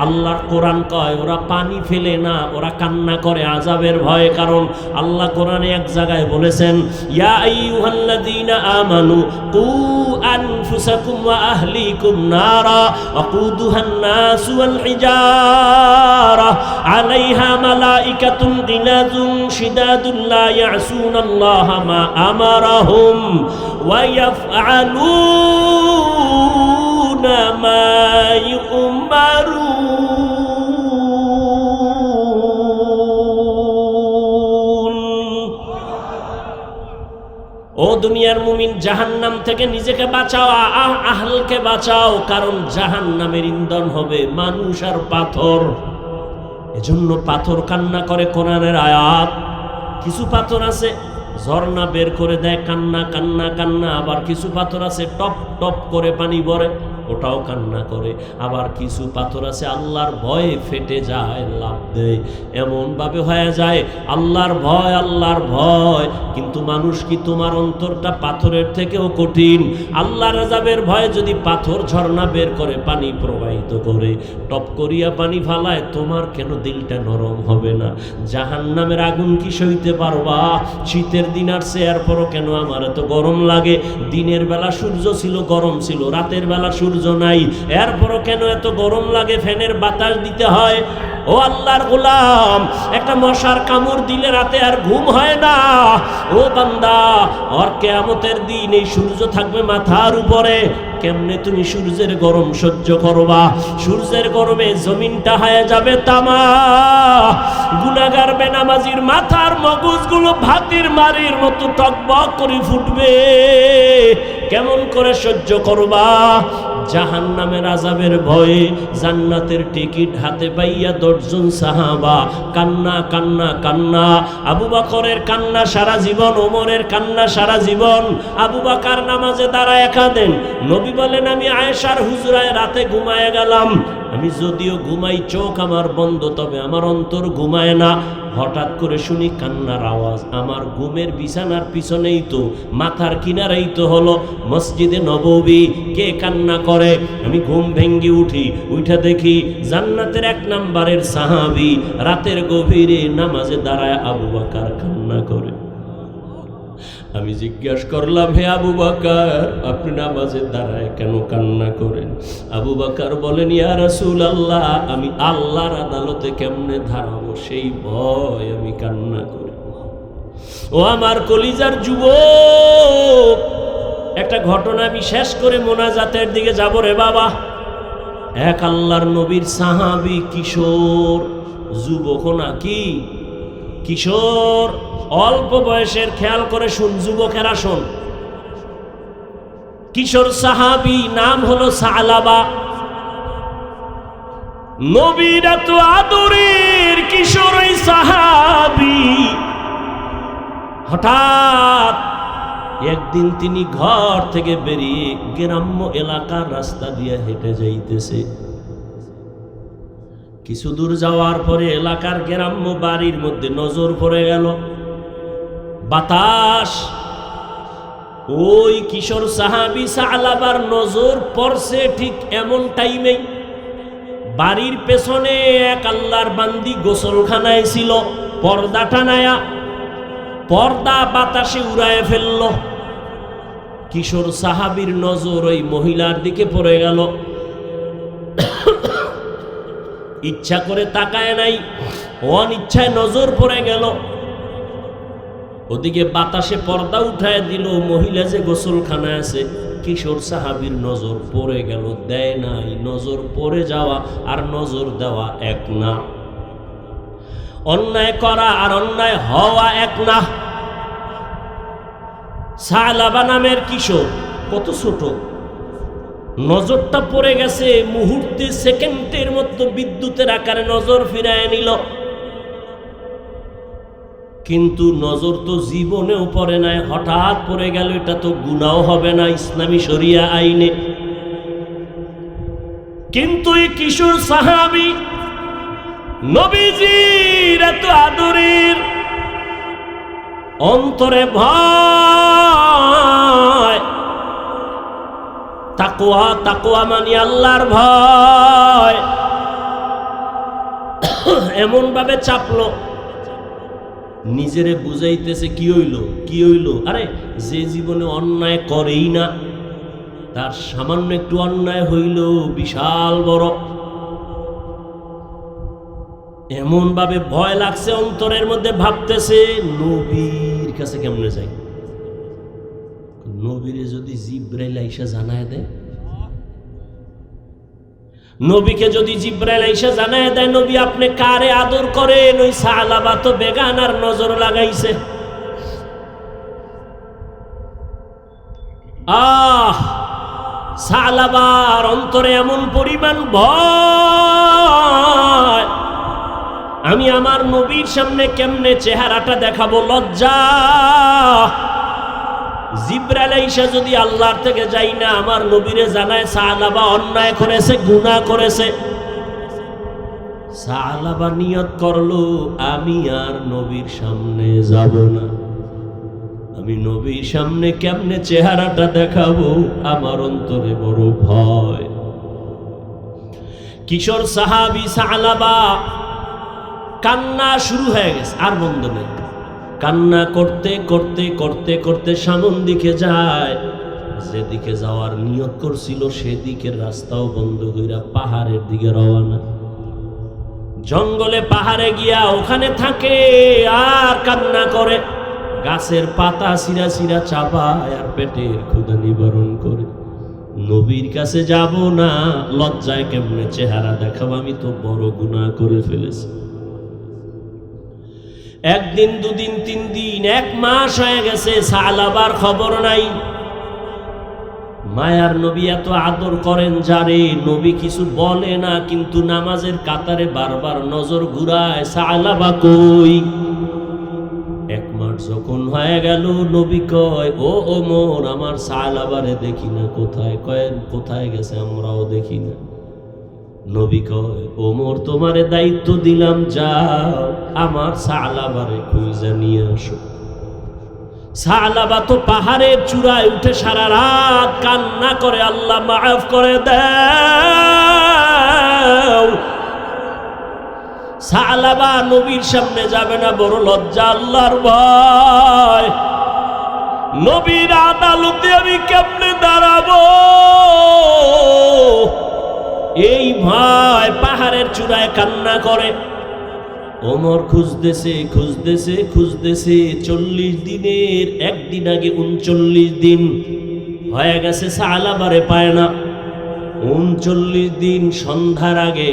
আল্লাহর কোরআন কয় ওরা পানি ফেলে না, ওরা কান্না করে আযাবের ভয়ে। কারণ আল্লাহ কোরআনে এক জায়গায় বলেছেন, ইয়া আইয়ুহাল্লাযীনা আমানু কু আনফুসাকুম ওয়া আহলিকুম নারা ওয়াকুদুহান নাসু ওয়াল হিজারা আলাইহা মালাইকাতুন গিলাযুন শিদাদুন লা ইয়াসুনাল্লাহা মা আমারাহুম ওয়া ইয়াফআলুনা মা ইউমারুন। ও দুনিয়ার মুমিন, জাহান্নাম থেকে নিজেকে বাঁচাও, আহলকে বাঁচাও, কারণ জাহান্নামের ইন্ধন হবে মানুষ আর পাথর। এজন্য পাথর কান্না করে। কোরআনের আয়াত, কিছু পাথর আছে ঝর্ণা বের করে দেয়, কান্না কান্না কান্না। আবার কিছু পাথর আছে টপ টপ করে পানি পড়ে, ওটাও কান্না করে। আবার কিছু পাথর আছে আল্লাহর ভয়ে ফেটে যায়, লাফ দেয়। এমন ভাবে হয়ে যায় আল্লাহর ভয়, আল্লাহর ভয়। কিন্তু মানুষ কি, তোমার অন্তরটা পাথরের থেকেও কঠিন। আল্লাহর আযাবের ভয়ে যদি পাথর ঝর্ণা বের করে, পানি প্রবাহিত করে, টপ করিয়া পানি ফালায়, তোমার কেন দিলটা নরম হবে না? জাহান্নামের আগুন কি সইতে পারবা? শীতের দিন আসছে, এরপরও কেন আমার এত গরম লাগে? দিনের বেলা সূর্য ছিল, গরম ছিল, রাতের বেলা সূর্য নাই, এরপরও কেন এত গরম লাগে? ফ্যানের বাতাস দিতে হয়। ও আল্লাহর গোলাম, একটা মশার কামড় দিলে রাতে আর ঘুম হয় না। ও বান্দা, আর কিয়ামতের দিন এই সূর্য থাকবে মাথার উপরে, কেমনে তুমি সূর্যের গরম সহ্য করবা? সূর্যের গরমে জমিনটা হয়ে যাবে তামা। গুনাহগার বেনামাজির মাথার মগজগুলো ভাতের মারির মতো টকবক করে ফুটবে। কেমন করে সহ্য করবা? জাহান্নামের আযাবের ভয়ে জান্নাতের টিকিট হাতে পাইয়া 10 জন সাহাবা কান্না কান্না কান্না। আবু বকরের কান্না সারা জীবন, ওমরের কান্না সারা জীবন। আবু বকর নামাজে দাঁড়ায় কাঁদেন। নবী বলেন, আমি আয়েশার হুজরায় রাতে ঘুমায় গেলাম। আমি যদিও ঘুমাই, চোখ আমার বন্ধ, তবে আমার অন্তর ঘুমায় না। হঠাৎ করে শুনি কান্নার আওয়াজ। আমার ঘুমের বিছানার পিছনেই তো, মাথার কিনারেই তো হলো মসজিদে নববী। কে কান্না করে? আমি ঘুম ভেঙ্গে উঠি, উঠা দেখি জান্নাতের 1 নম্বরের সাহাবী রাতের গভীরে নামাজে দাঁড়ায় আবু বকর কান্না করে। আমি জিজ্ঞাসা করলাম, হে আবু বকর, আপনি নামাজে দাঁড়ায় কেন কান্না করেন? আবু বকর বলেন, ইয়া রাসূলুল্লাহ, আমি আল্লাহর আদালতে কেমনে দাঁড়াবো সেই ভয় আমি কান্না করি। ও আমার কলিজার যুবক, একটা ঘটনা আমি শেষ করে মোনাজাতের দিকে যাব রে বাবা। এক আল্লাহর নবীর সাহাবী, কিশোর, যুবক নাকি কিশোর, অল্প বয়সের, খেয়াল করে শুন যুবকেরা শোন। কিশোর সাহাবী, নাম হলো সালাবা। নবীর এত আদরের কিশোর ওই সাহাবী, হঠাৎ একদিন তিনি ঘর থেকে বেরিয়ে গ্রাম্য এলাকার রাস্তা দিয়ে হেঁটে যাইতেছে। কিছু দূর যাওয়ার পরে এলাকার গ্রাম্য বাড়ির মধ্যে নজর পড়ে গেল। বাতাস, ওই কিশোর সাহাবী সালাবার নজর পড়ছে ঠিক এমন টাইমে বাড়ির পেছনে এক আল্লাহর বান্দি গোসলখানায় ছিল। পর্দা টানায়া, পর্দা বাতাসে উড়ায় ফেলল। কিশোর সাহাবীর নজর ওই মহিলার দিকে পড়ে গেল। ইচ্ছা করে তাকায় নাই, অনিচ্ছায় নজর পড়ে গেল। ওদিকে বাতাসে পর্দা উঠায় দিল, মহিলা যে গোসলখানায় আছে। কিশোর সাহাবীর নজর পড়ে গেল, দেয় নাই। নজর পড়ে যাওয়া আর নজর দেওয়া এক না। অন্যায় করা আর অন্যায় হওয়া এক না। সালাবা নামের কিশোর, কত ছোট, নজরটা পড়ে গেছে। মুহূর্তে, সেকেন্ডের মধ্যে বিদ্যুতের আকারে নজর ফিরায় নিল। কিন্তু নজর তো জীবনেও পড়ে নাই, হঠাৎ পড়ে গেল। এটা তো গুনাহ হবে না ইসলামী শরিয়া আইনে। কিন্তু এই কিশোর সাহাবী নবীজির এত আদরের, অন্তরে ভয়, তাকওয়া, তাকওয়া মানে আল্লাহর ভয়, এমন ভাবে চাপলো, নিজেরে বুঝাইতেছে কি হইল, কি হইল? আরে যে জীবনে অন্যায় করেই না, তার সামান্য একটু অন্যায় হইল বিশাল বড়। এমন ভাবে ভয় লাগছে অন্তরের মধ্যে, ভাবতেছে নবীর কাছে কেমনে যাই। নবীরে যদি জিব্রাইল আইসা জানায় দেয়, নবীকে যদি জিব্রাইল আইসা জানায় দেয়, নবী আপনি কারে আদর করেন, ওই সালাবা তো বেগানার নজর লাগাইছে। সালাবার অন্তরে এমন পরিমাণ ভয়, আমি আমার নবীর সামনে কেমনে চেহারাটা দেখাবো, লজ্জা। জিব্রাইল আইসা যদি আল্লাহর থেকে যাই না আমার নবীরে জানায় সালাবা অন্যায় করেছে, গুনাহ করেছে। সালাবা নিয়ত করলো, আমি আর নবীর সামনে যাব না। আমি নবীর সামনে কেমনে চেহারাটা দেখাবো, আমার অন্তরে বড় ভয়। কিশোর সাহাবী সালাবা কান্না শুরু হয়ে গেছে, আর বন্ধ নেই। কান্না করতে করতে করতে করতে সামন দিকে যায়। যেদিকে যাওয়ার নিয়ত করছিল সেদিকের রাস্তাও বন্ধ কইরা পাহাড়ের দিকে রওনা। জঙ্গলে পাহাড়ে গিয়া ওখানে থাকে আর কান্না করে। গাছের পাতা সিরা সিরা চাপায় আর পেটের ক্ষুধা নিবারণ করে। নবীর কাছে যাব না, লজ্জায় কেমনে চেহারা দেখাবো, আমি তো বড় গুনাহ করে ফেলেছি। একদিন, দুদিন, 3 দিন, 1 মাস হয়ে গেছে, সালাবার খবর নাই। মায়ার নবী এত আদর করেন যারে, নবী কিছু বলে না কিন্তু নামাজের কাতারে বারবার নজর ঘুরায় সালাবা কই। এক মাস যখন হয়ে গেল, নবী কয় ও ওমর, আমার সালাবারে দেখি না কোথায়। কয় কোথায় গেছে, আমরাও দেখি না। নবী কয় ওমর, তোমারে দায়িত্ব দিলাম, যাও আমার সালাবারে খুঁজে নিয়ে আসো। সালাবা তো পাহাড়ের চূড়ায় উঠে সারা রাত কান্না করে, আল্লাহ মাফ করে দাও। সালাবা নবীর সামনে যাবে না, বড় লজ্জা, আল্লাহর ভয়। নবীর আদালতে আমি কেমনে দাঁড়াবো, এই ভয় পাহাড়ের চূড়ায় কান্না করে। ওমর খুঁজতেছে খুঁজতেছে খুঁজতেছে, 40 দিনের একদিন আগে 39 দিন হয়ে গেছে, সালাবারে পায় না। 39 দিন সন্ধ্যার আগে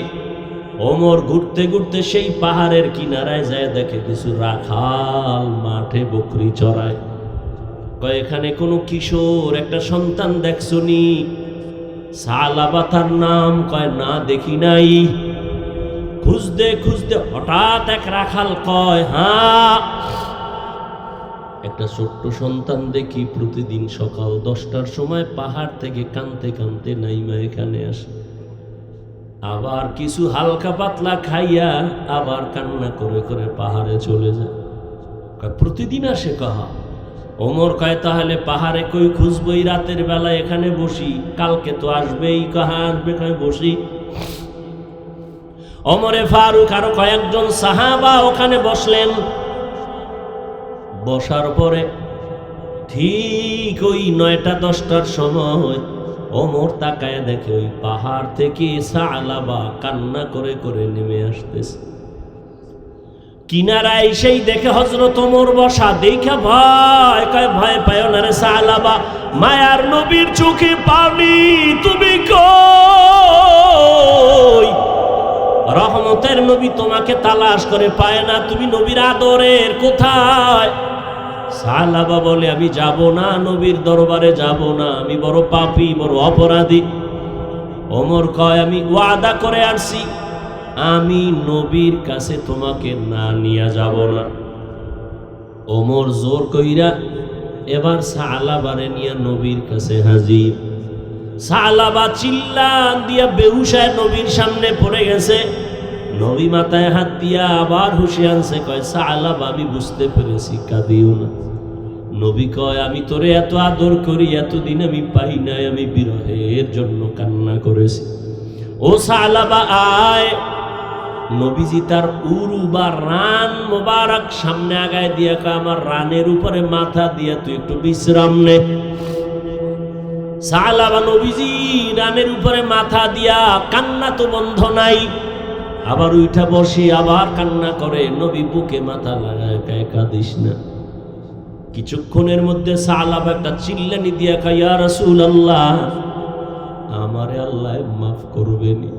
ওমর ঘুরতে ঘুরতে সেই পাহাড়ের কিনারায় যায়, দেখে কিছু রাখাল মাঠে বকরি চড়ায়। কয় এখানে কোনো কিশোর একটা সন্তান দেখছনি? সালাবা তার নাম। কয় না, দেখি নাই। খুঁজতে খুঁজতে হঠাৎ এক রাখাল কয় হ্যাঁ, একটা ছোট্ট সন্তান দেখি প্রতিদিন সকাল 10টার সময় পাহাড় থেকে কানতে কানতে নাইমা এখানে আসে, আবার কিছু হালকা পাতলা খাইয়া আবার কান্না করে করে পাহাড়ে চলে যায়। কয় প্রতিদিন আসে? কাহা। ওমর কয় তাহলে পাহাড়ে কই খুঁজবই, রাতের বেলা এখানে বসি, কালকে তো আসবেই। কাহা আসবে? কয় বসি। ওমরে ফারুক আরো কয়েকজন সাহাবা ওখানে বসলেন। বসার পরে ঠিক ওই 9টা-10টার সময় ওমর তাকায় দেখে ওই পাহাড় থেকে সালাবা কান্না করে করে নেমে আসতেছে। কিনারায় সেই দেখে হযরত ওমর বসা, দেখে ভয়। কয় ভয় পায় না রে সালাবা, মায়ার নবীর চোখে পানি, তুমি কই? রহমতের নবী তোমাকে তালাশ করে পায় না, তুমি নবীর আদরের কোথায়? সালাবা বলে আমি যাব না, নবীর দরবারে যাব না, আমি বড় পাপী, বড় অপরাধী। ওমর কয় আমি ওয়াদা করে আসছি, আমি নবীর কাছে তোমাকে না নিয়ে যাব না। ওমর জোর কইরা এবার সালাবারে নিয়ে নবীর কাছে হাজির। সালাবা চিল্লান দিয়া বেহুশায় নবীর সামনে পড়ে গেছে। নবী মাথায় হাত দিয়া আবার হুঁশিয়ে আনছে। কয় সালাবা, আমি বুঝতে পেরেছি, কাঁদিও না। নবী কয় আমি তোরে এত আদর করি, এতদিন আমি পাই নাই, আমি বিরহের জন্য কান্না করেছি। ও সালাবা আয়। নবীজি তার উরু বা রান মোবারক সামনে আগায় দিয়া কয় আমার রানের উপরে মাথা দিয়া তুই একটু বিশ্রাম নে। সালাবা নবীজি রানের উপরে মাথা দিয়া, কান্না তো বন্ধ নাই, আবার উঠা বসে আবার কান্না করে। নবী বুকে মাথা লাগায় কয় কাঁদিস না। কিছুক্ষণের মধ্যে সালাবা একটা চিল্লানি দিয়া কয় ইয়া রাসূলুল্লাহ, আমারে আল্লাহ মাফ করবেনি।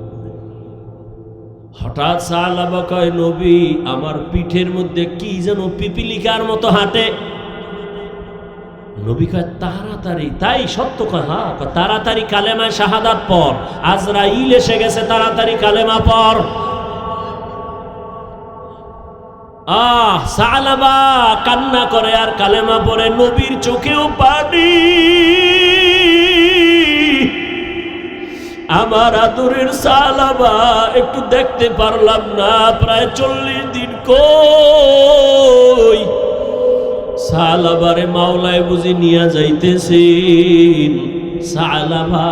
হঠাৎ সালাবা কয় নবী, আমার পিঠের মধ্যে কি যেন পিপিলিকার মতো হাঁটে। নবী কয় তাড়াতাড়ি? তাই সত্য? কয় হ্যাঁ। তাড়াতাড়ি কালেমায় শাহাদাত পড়, আজরাইল এসে গেছে, তাড়াতাড়ি কালেমা পড়। সালাবা কান্না করে আর কালেমা পড়ে। নবীর চোখেও পানি। আমার আদরের সালাবা একটু দেখতে পারলাম না, প্রায় 40 দিন কই? সালাবারে মাওলায় বুঝি নিয়ে যাইতেছেন। সালাবা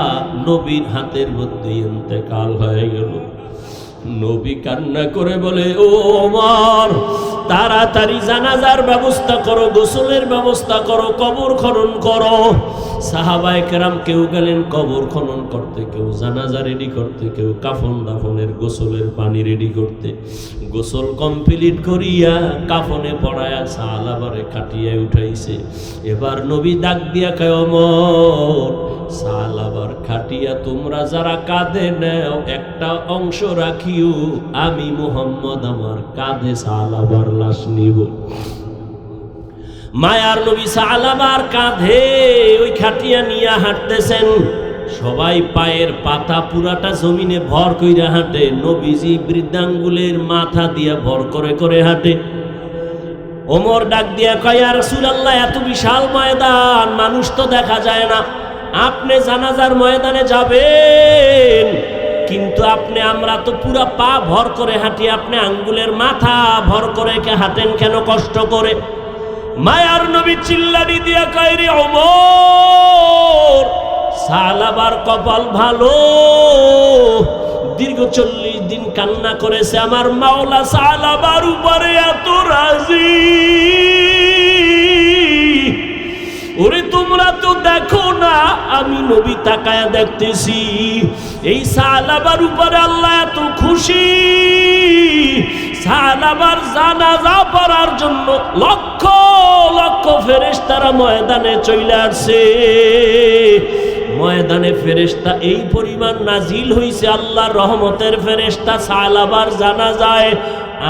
নবীর হাতের মধ্যে ইন্তেকাল হয়ে গেল। নবী কান্না করে বলে ও ওমর, তাড়াতাড়ি জানাজার ব্যবস্থা করো, গোসলের ব্যবস্থা করো, কবর খনন করো। সাহাবায়ে কেরাম কেউ গেলেন কবর খনন করতে, কেউ জানাজা রেডি করতে, কেউ কাফন দাফনের গোসলের পানি রেডি করতে। গোসল কমপ্লিট করিয়া কাফনে পড়ায়া সালাবারে কাটিয়ে উঠাইছে। এবার নবী ডাক দিয়া কয় ওমর, সালাবার খাটিয়া তোমরা যারা কাঁধে নেও একটা অংশ রাখিও, আমি মুহাম্মদ আমার কাঁধে সালাবার লাশ নিব। মায়ার নবী সালাবার কাঁধে ওই খাটিয়া নিয়ে হাঁটতেছেন। সবাই পায়ের পাতা পুরাটা জমিনে ভর কইরা হাঁটে, নবীজি বৃদ্ধাঙ্গুলের মাথা দিয়ে ভর করে করে হাঁটে। ওমর ডাক দিয়া কয়, ইয়া রাসূলুল্লাহ, এত বিশাল ময়দান, মানুষ তো দেখা যায় না, আপনি জানাজার ময়দানে যাবেন, কিন্তু আমরা তো পুরা পা ভর করে হাঁটি, আপনি আঙ্গুলের মাথা ভর করে হাঁটেন কেন কষ্ট করে? মায়ার নবী চিল্লানি দিয়া কয়, রে ওমর, সালাবার কপাল ভালো, দীর্ঘ 40 দিন কান্না করেছে, আমার মাওলা সালাবার উপরে এত রাজি। ওরে তোমরা তো দেখো না, আমি নবী তাকায়া দেখতেছি, এই সালাবার উপরে আল্লাহ এত খুশি, সালাবার জানাজা পড়ার জন্য লক্ষ লক্ষ ফেরেশতারা ময়দানে চলে আসছে। ময়দানে ফেরেশতা এই পরিমাণ নাজিল হইছে, আল্লাহর রহমতের ফেরেশতা সালাবার জানাজায়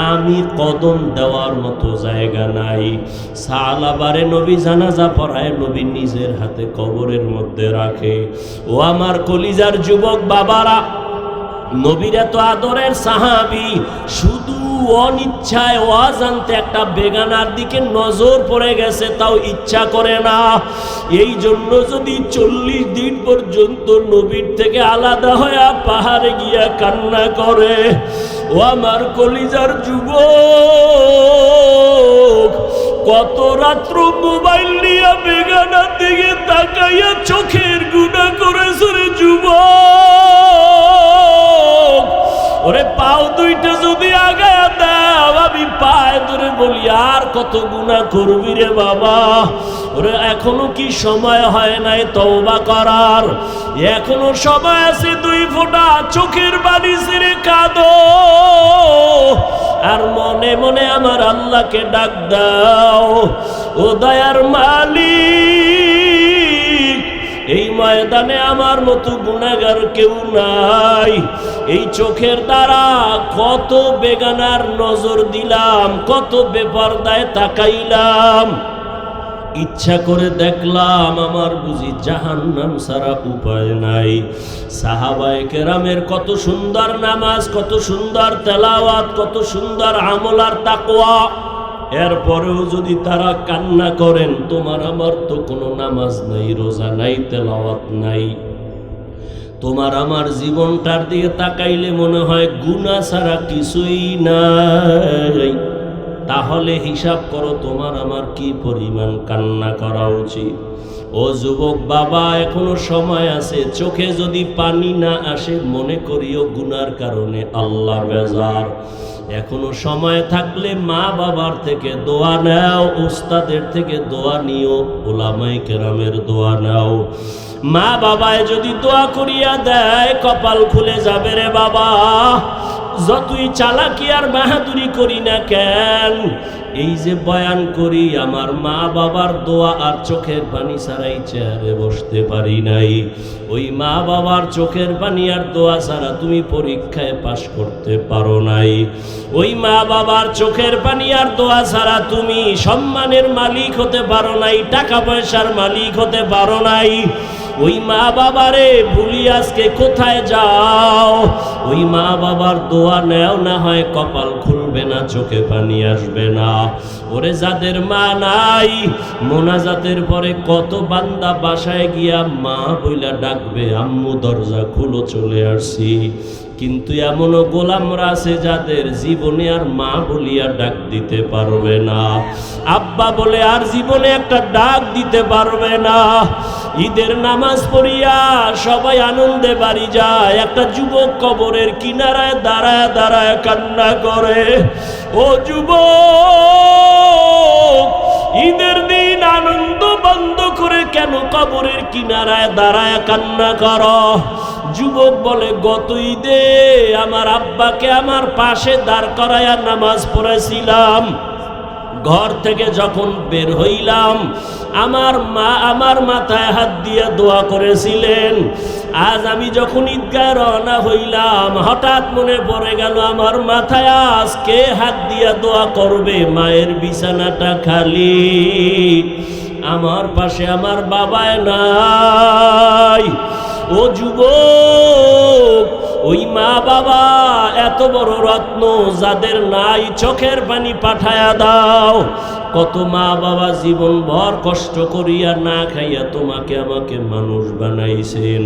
আমি কদম দেওয়ার মতো জায়গা নাই। সালাবারে নবী জানাজা পড়ায়, নবী নিজের হাতে কবরের মধ্যে রাখে। ও আমার কলিজার যুবক বাবারা, নবীর এত আদরের সাহাবী শুধু অনিচ্ছায় অজান্তে একটা বেগানার দিকে নজর পড়ে গেছে, তাও ইচ্ছা করে না। এই জন্য যদি 40 দিন পর্যন্ত নবীর থেকে আলাদা হয়ে পাহাড়ে গিয়া কান্না করে। ও আমার কলিজার যুবক, কত রাত্র মোবাইল নিয়ে বেগানার দিকে তাকাইয়া চোখের গুনাহ করেছে রে যুবক। ওরে পাও দুইটা যদি আগায়া দাও, আমি পায়ে ধরে বলি আর কত গুনাহ করবি রে বাবা। ওরে এখনো কি সময় হয় নাই তওবা করার? এখনো সময় আছে, 2 ফোঁটা চোখের পানি ছেড়ে কাঁদো আর মনে মনে আমার আল্লাহকে ডাক দাও। ও দয়ার মালিক, এই ময়দানে আমার মতো গুনাহগার কেউ নাই। এই চোখের দ্বারা কত বেগানার নজর দিলাম, কত বেপরদায় তাকাইলাম, ইচ্ছা করে দেখলাম আমার বুঝি জাহান্নাম ছাড়া উপায় নাই। সাহাবায়ে কেরামের কত সুন্দর নামাজ, কত সুন্দর তেলাওয়াত, কত সুন্দর আমল আর তাকওয়া, এরপরেও যদি তারা কান্না করেন, তোমার আমার তো কোনো নামাজ নাই, রোজা নাই, তেলাওয়াত নাই। তোমার আমার জীবনটার দিকে তাকাইলে মনে হয় গুনাহ ছাড়া কিছুই নাই। তাহলে হিসাব করো তোমার আমার কি পরিমাণ কান্না করা উচিত। ও যুবক বাবা, এখনো সময় আছে। চোখে যদি পানি না আসে, মনে করিও গুনার কারণে আল্লাহ বেজার। এখনো সময় থাকলে মা বাবার থেকে দোয়া নাও, উস্তাদের থেকে দোয়া নিও, উলামায়ে কেরামের দোয়া নাও। মা বাবায় যদি দোয়া করিয়া দেয়, কপাল খুলে যাবে রে বাবা। যতই চালাকি আর বাহাদুরি করি না কেন, এই যে বয়ান করি, আমার মা বাবার দোয়া আর চোখের পানি ছাড়াই চেয়ারে বসতে পারি নাই। ওই মা বাবার চোখের পানি আর দোয়া ছাড়া তুমি পরীক্ষায় পাশ করতে পারো নাই। ওই মা বাবার চোখের পানি আর দোয়া ছাড়া তুমি সম্মানের মালিক হতে পারো নাই, টাকা পয়সার মালিক হতে পারো নাই। ওই মা বাবারে ভুলি আজকে কোথায় যাও? ওই মা বাবার দোয়া নেও, না হয় কপাল খুলবে না, চোখে পানি আসবে না। ওরে যাদের মা নাই, মোনাজাতের পরে কত বান্দা বাসায় গিয়া মা বইলা ডাকবে, আম্মু দরজা খুলো চলে আসছি। কিন্তু এমনও গোলামরা আছে যাদের জীবনে আর মা বলিয়া ডাক দিতে পারবে না, আব্বা বলে আর জীবনে একটা ডাক দিতে পারবে না। ঈদের নামাজ পড়িয়া সবাই আনন্দে বাড়ি যায়, একটা যুবক কবরের কিনারায় দাঁড়ায় দাঁড়ায় কান্না করে। ও যুবক, ঈদের দিন আনন্দ বন্ধ করে কেন কবরের কিনারায় দাঁড়ায় কান্না করো? যুবক বলে, গত ঈদে আমার আব্বাকে আমার পাশে দাঁড় করায়া নামাজ পড়েছিলাম, ঘর থেকে যখন বের হইলাম আমার মা আমার মাথায় হাত দিয়ে দোয়া করেছিলেন। আজ আমি যখন ঈদগাহ রওনা হইলাম হঠাৎ মনে পড়ে গেল আমার মাথায় আজকে হাত দিয়ে দোয়া করবে, মায়ের বিছানাটা খালি, আমার পাশে আমার বাবায় নাই। ও যুবক, ওই মা বাবা এত বড় রত্ন যাদের নাই চোখের পানি পাঠায়া দাও। কত মা বাবা জীবন ভর কষ্ট করিয়া না খাইয়া তোমাকে আমাকে মানুষ বানাইছেন,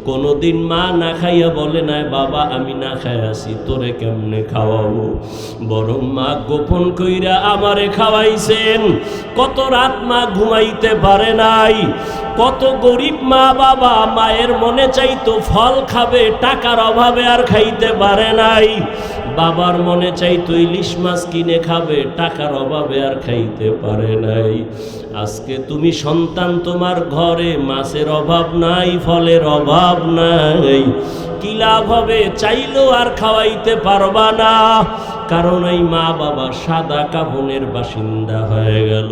কোনোদিন মা না খাইয়া বলে নাই বাবা আমি না খাইয়াছি তোরে কেমনে খাওয়াবো, বরং মা গোপন কইরা আমারে খাওয়াইছেন। কত রাত মা ঘুমাইতে পারে নাই, কত গরিব মা বাবা মায়ের মনে চাইতো ফল খাবে, টাকার অভাবে আর খাইতে পারে নাই। বাবার মনে চাইতো ইলিশ মাছ কিনে খাবে, টাকার অভাবে আর খাইতে পারে নাই। আজকে তুমি সন্তান, তোমার ঘরে মাছের অভাব নাই, ফলের অভাব নাই, কি লাভ হবে? চাইলেও আর খাওয়াইতে পারবা না, কারণ এই মা বাবা সাদা কাফনের বাসিন্দা হয়ে গেল।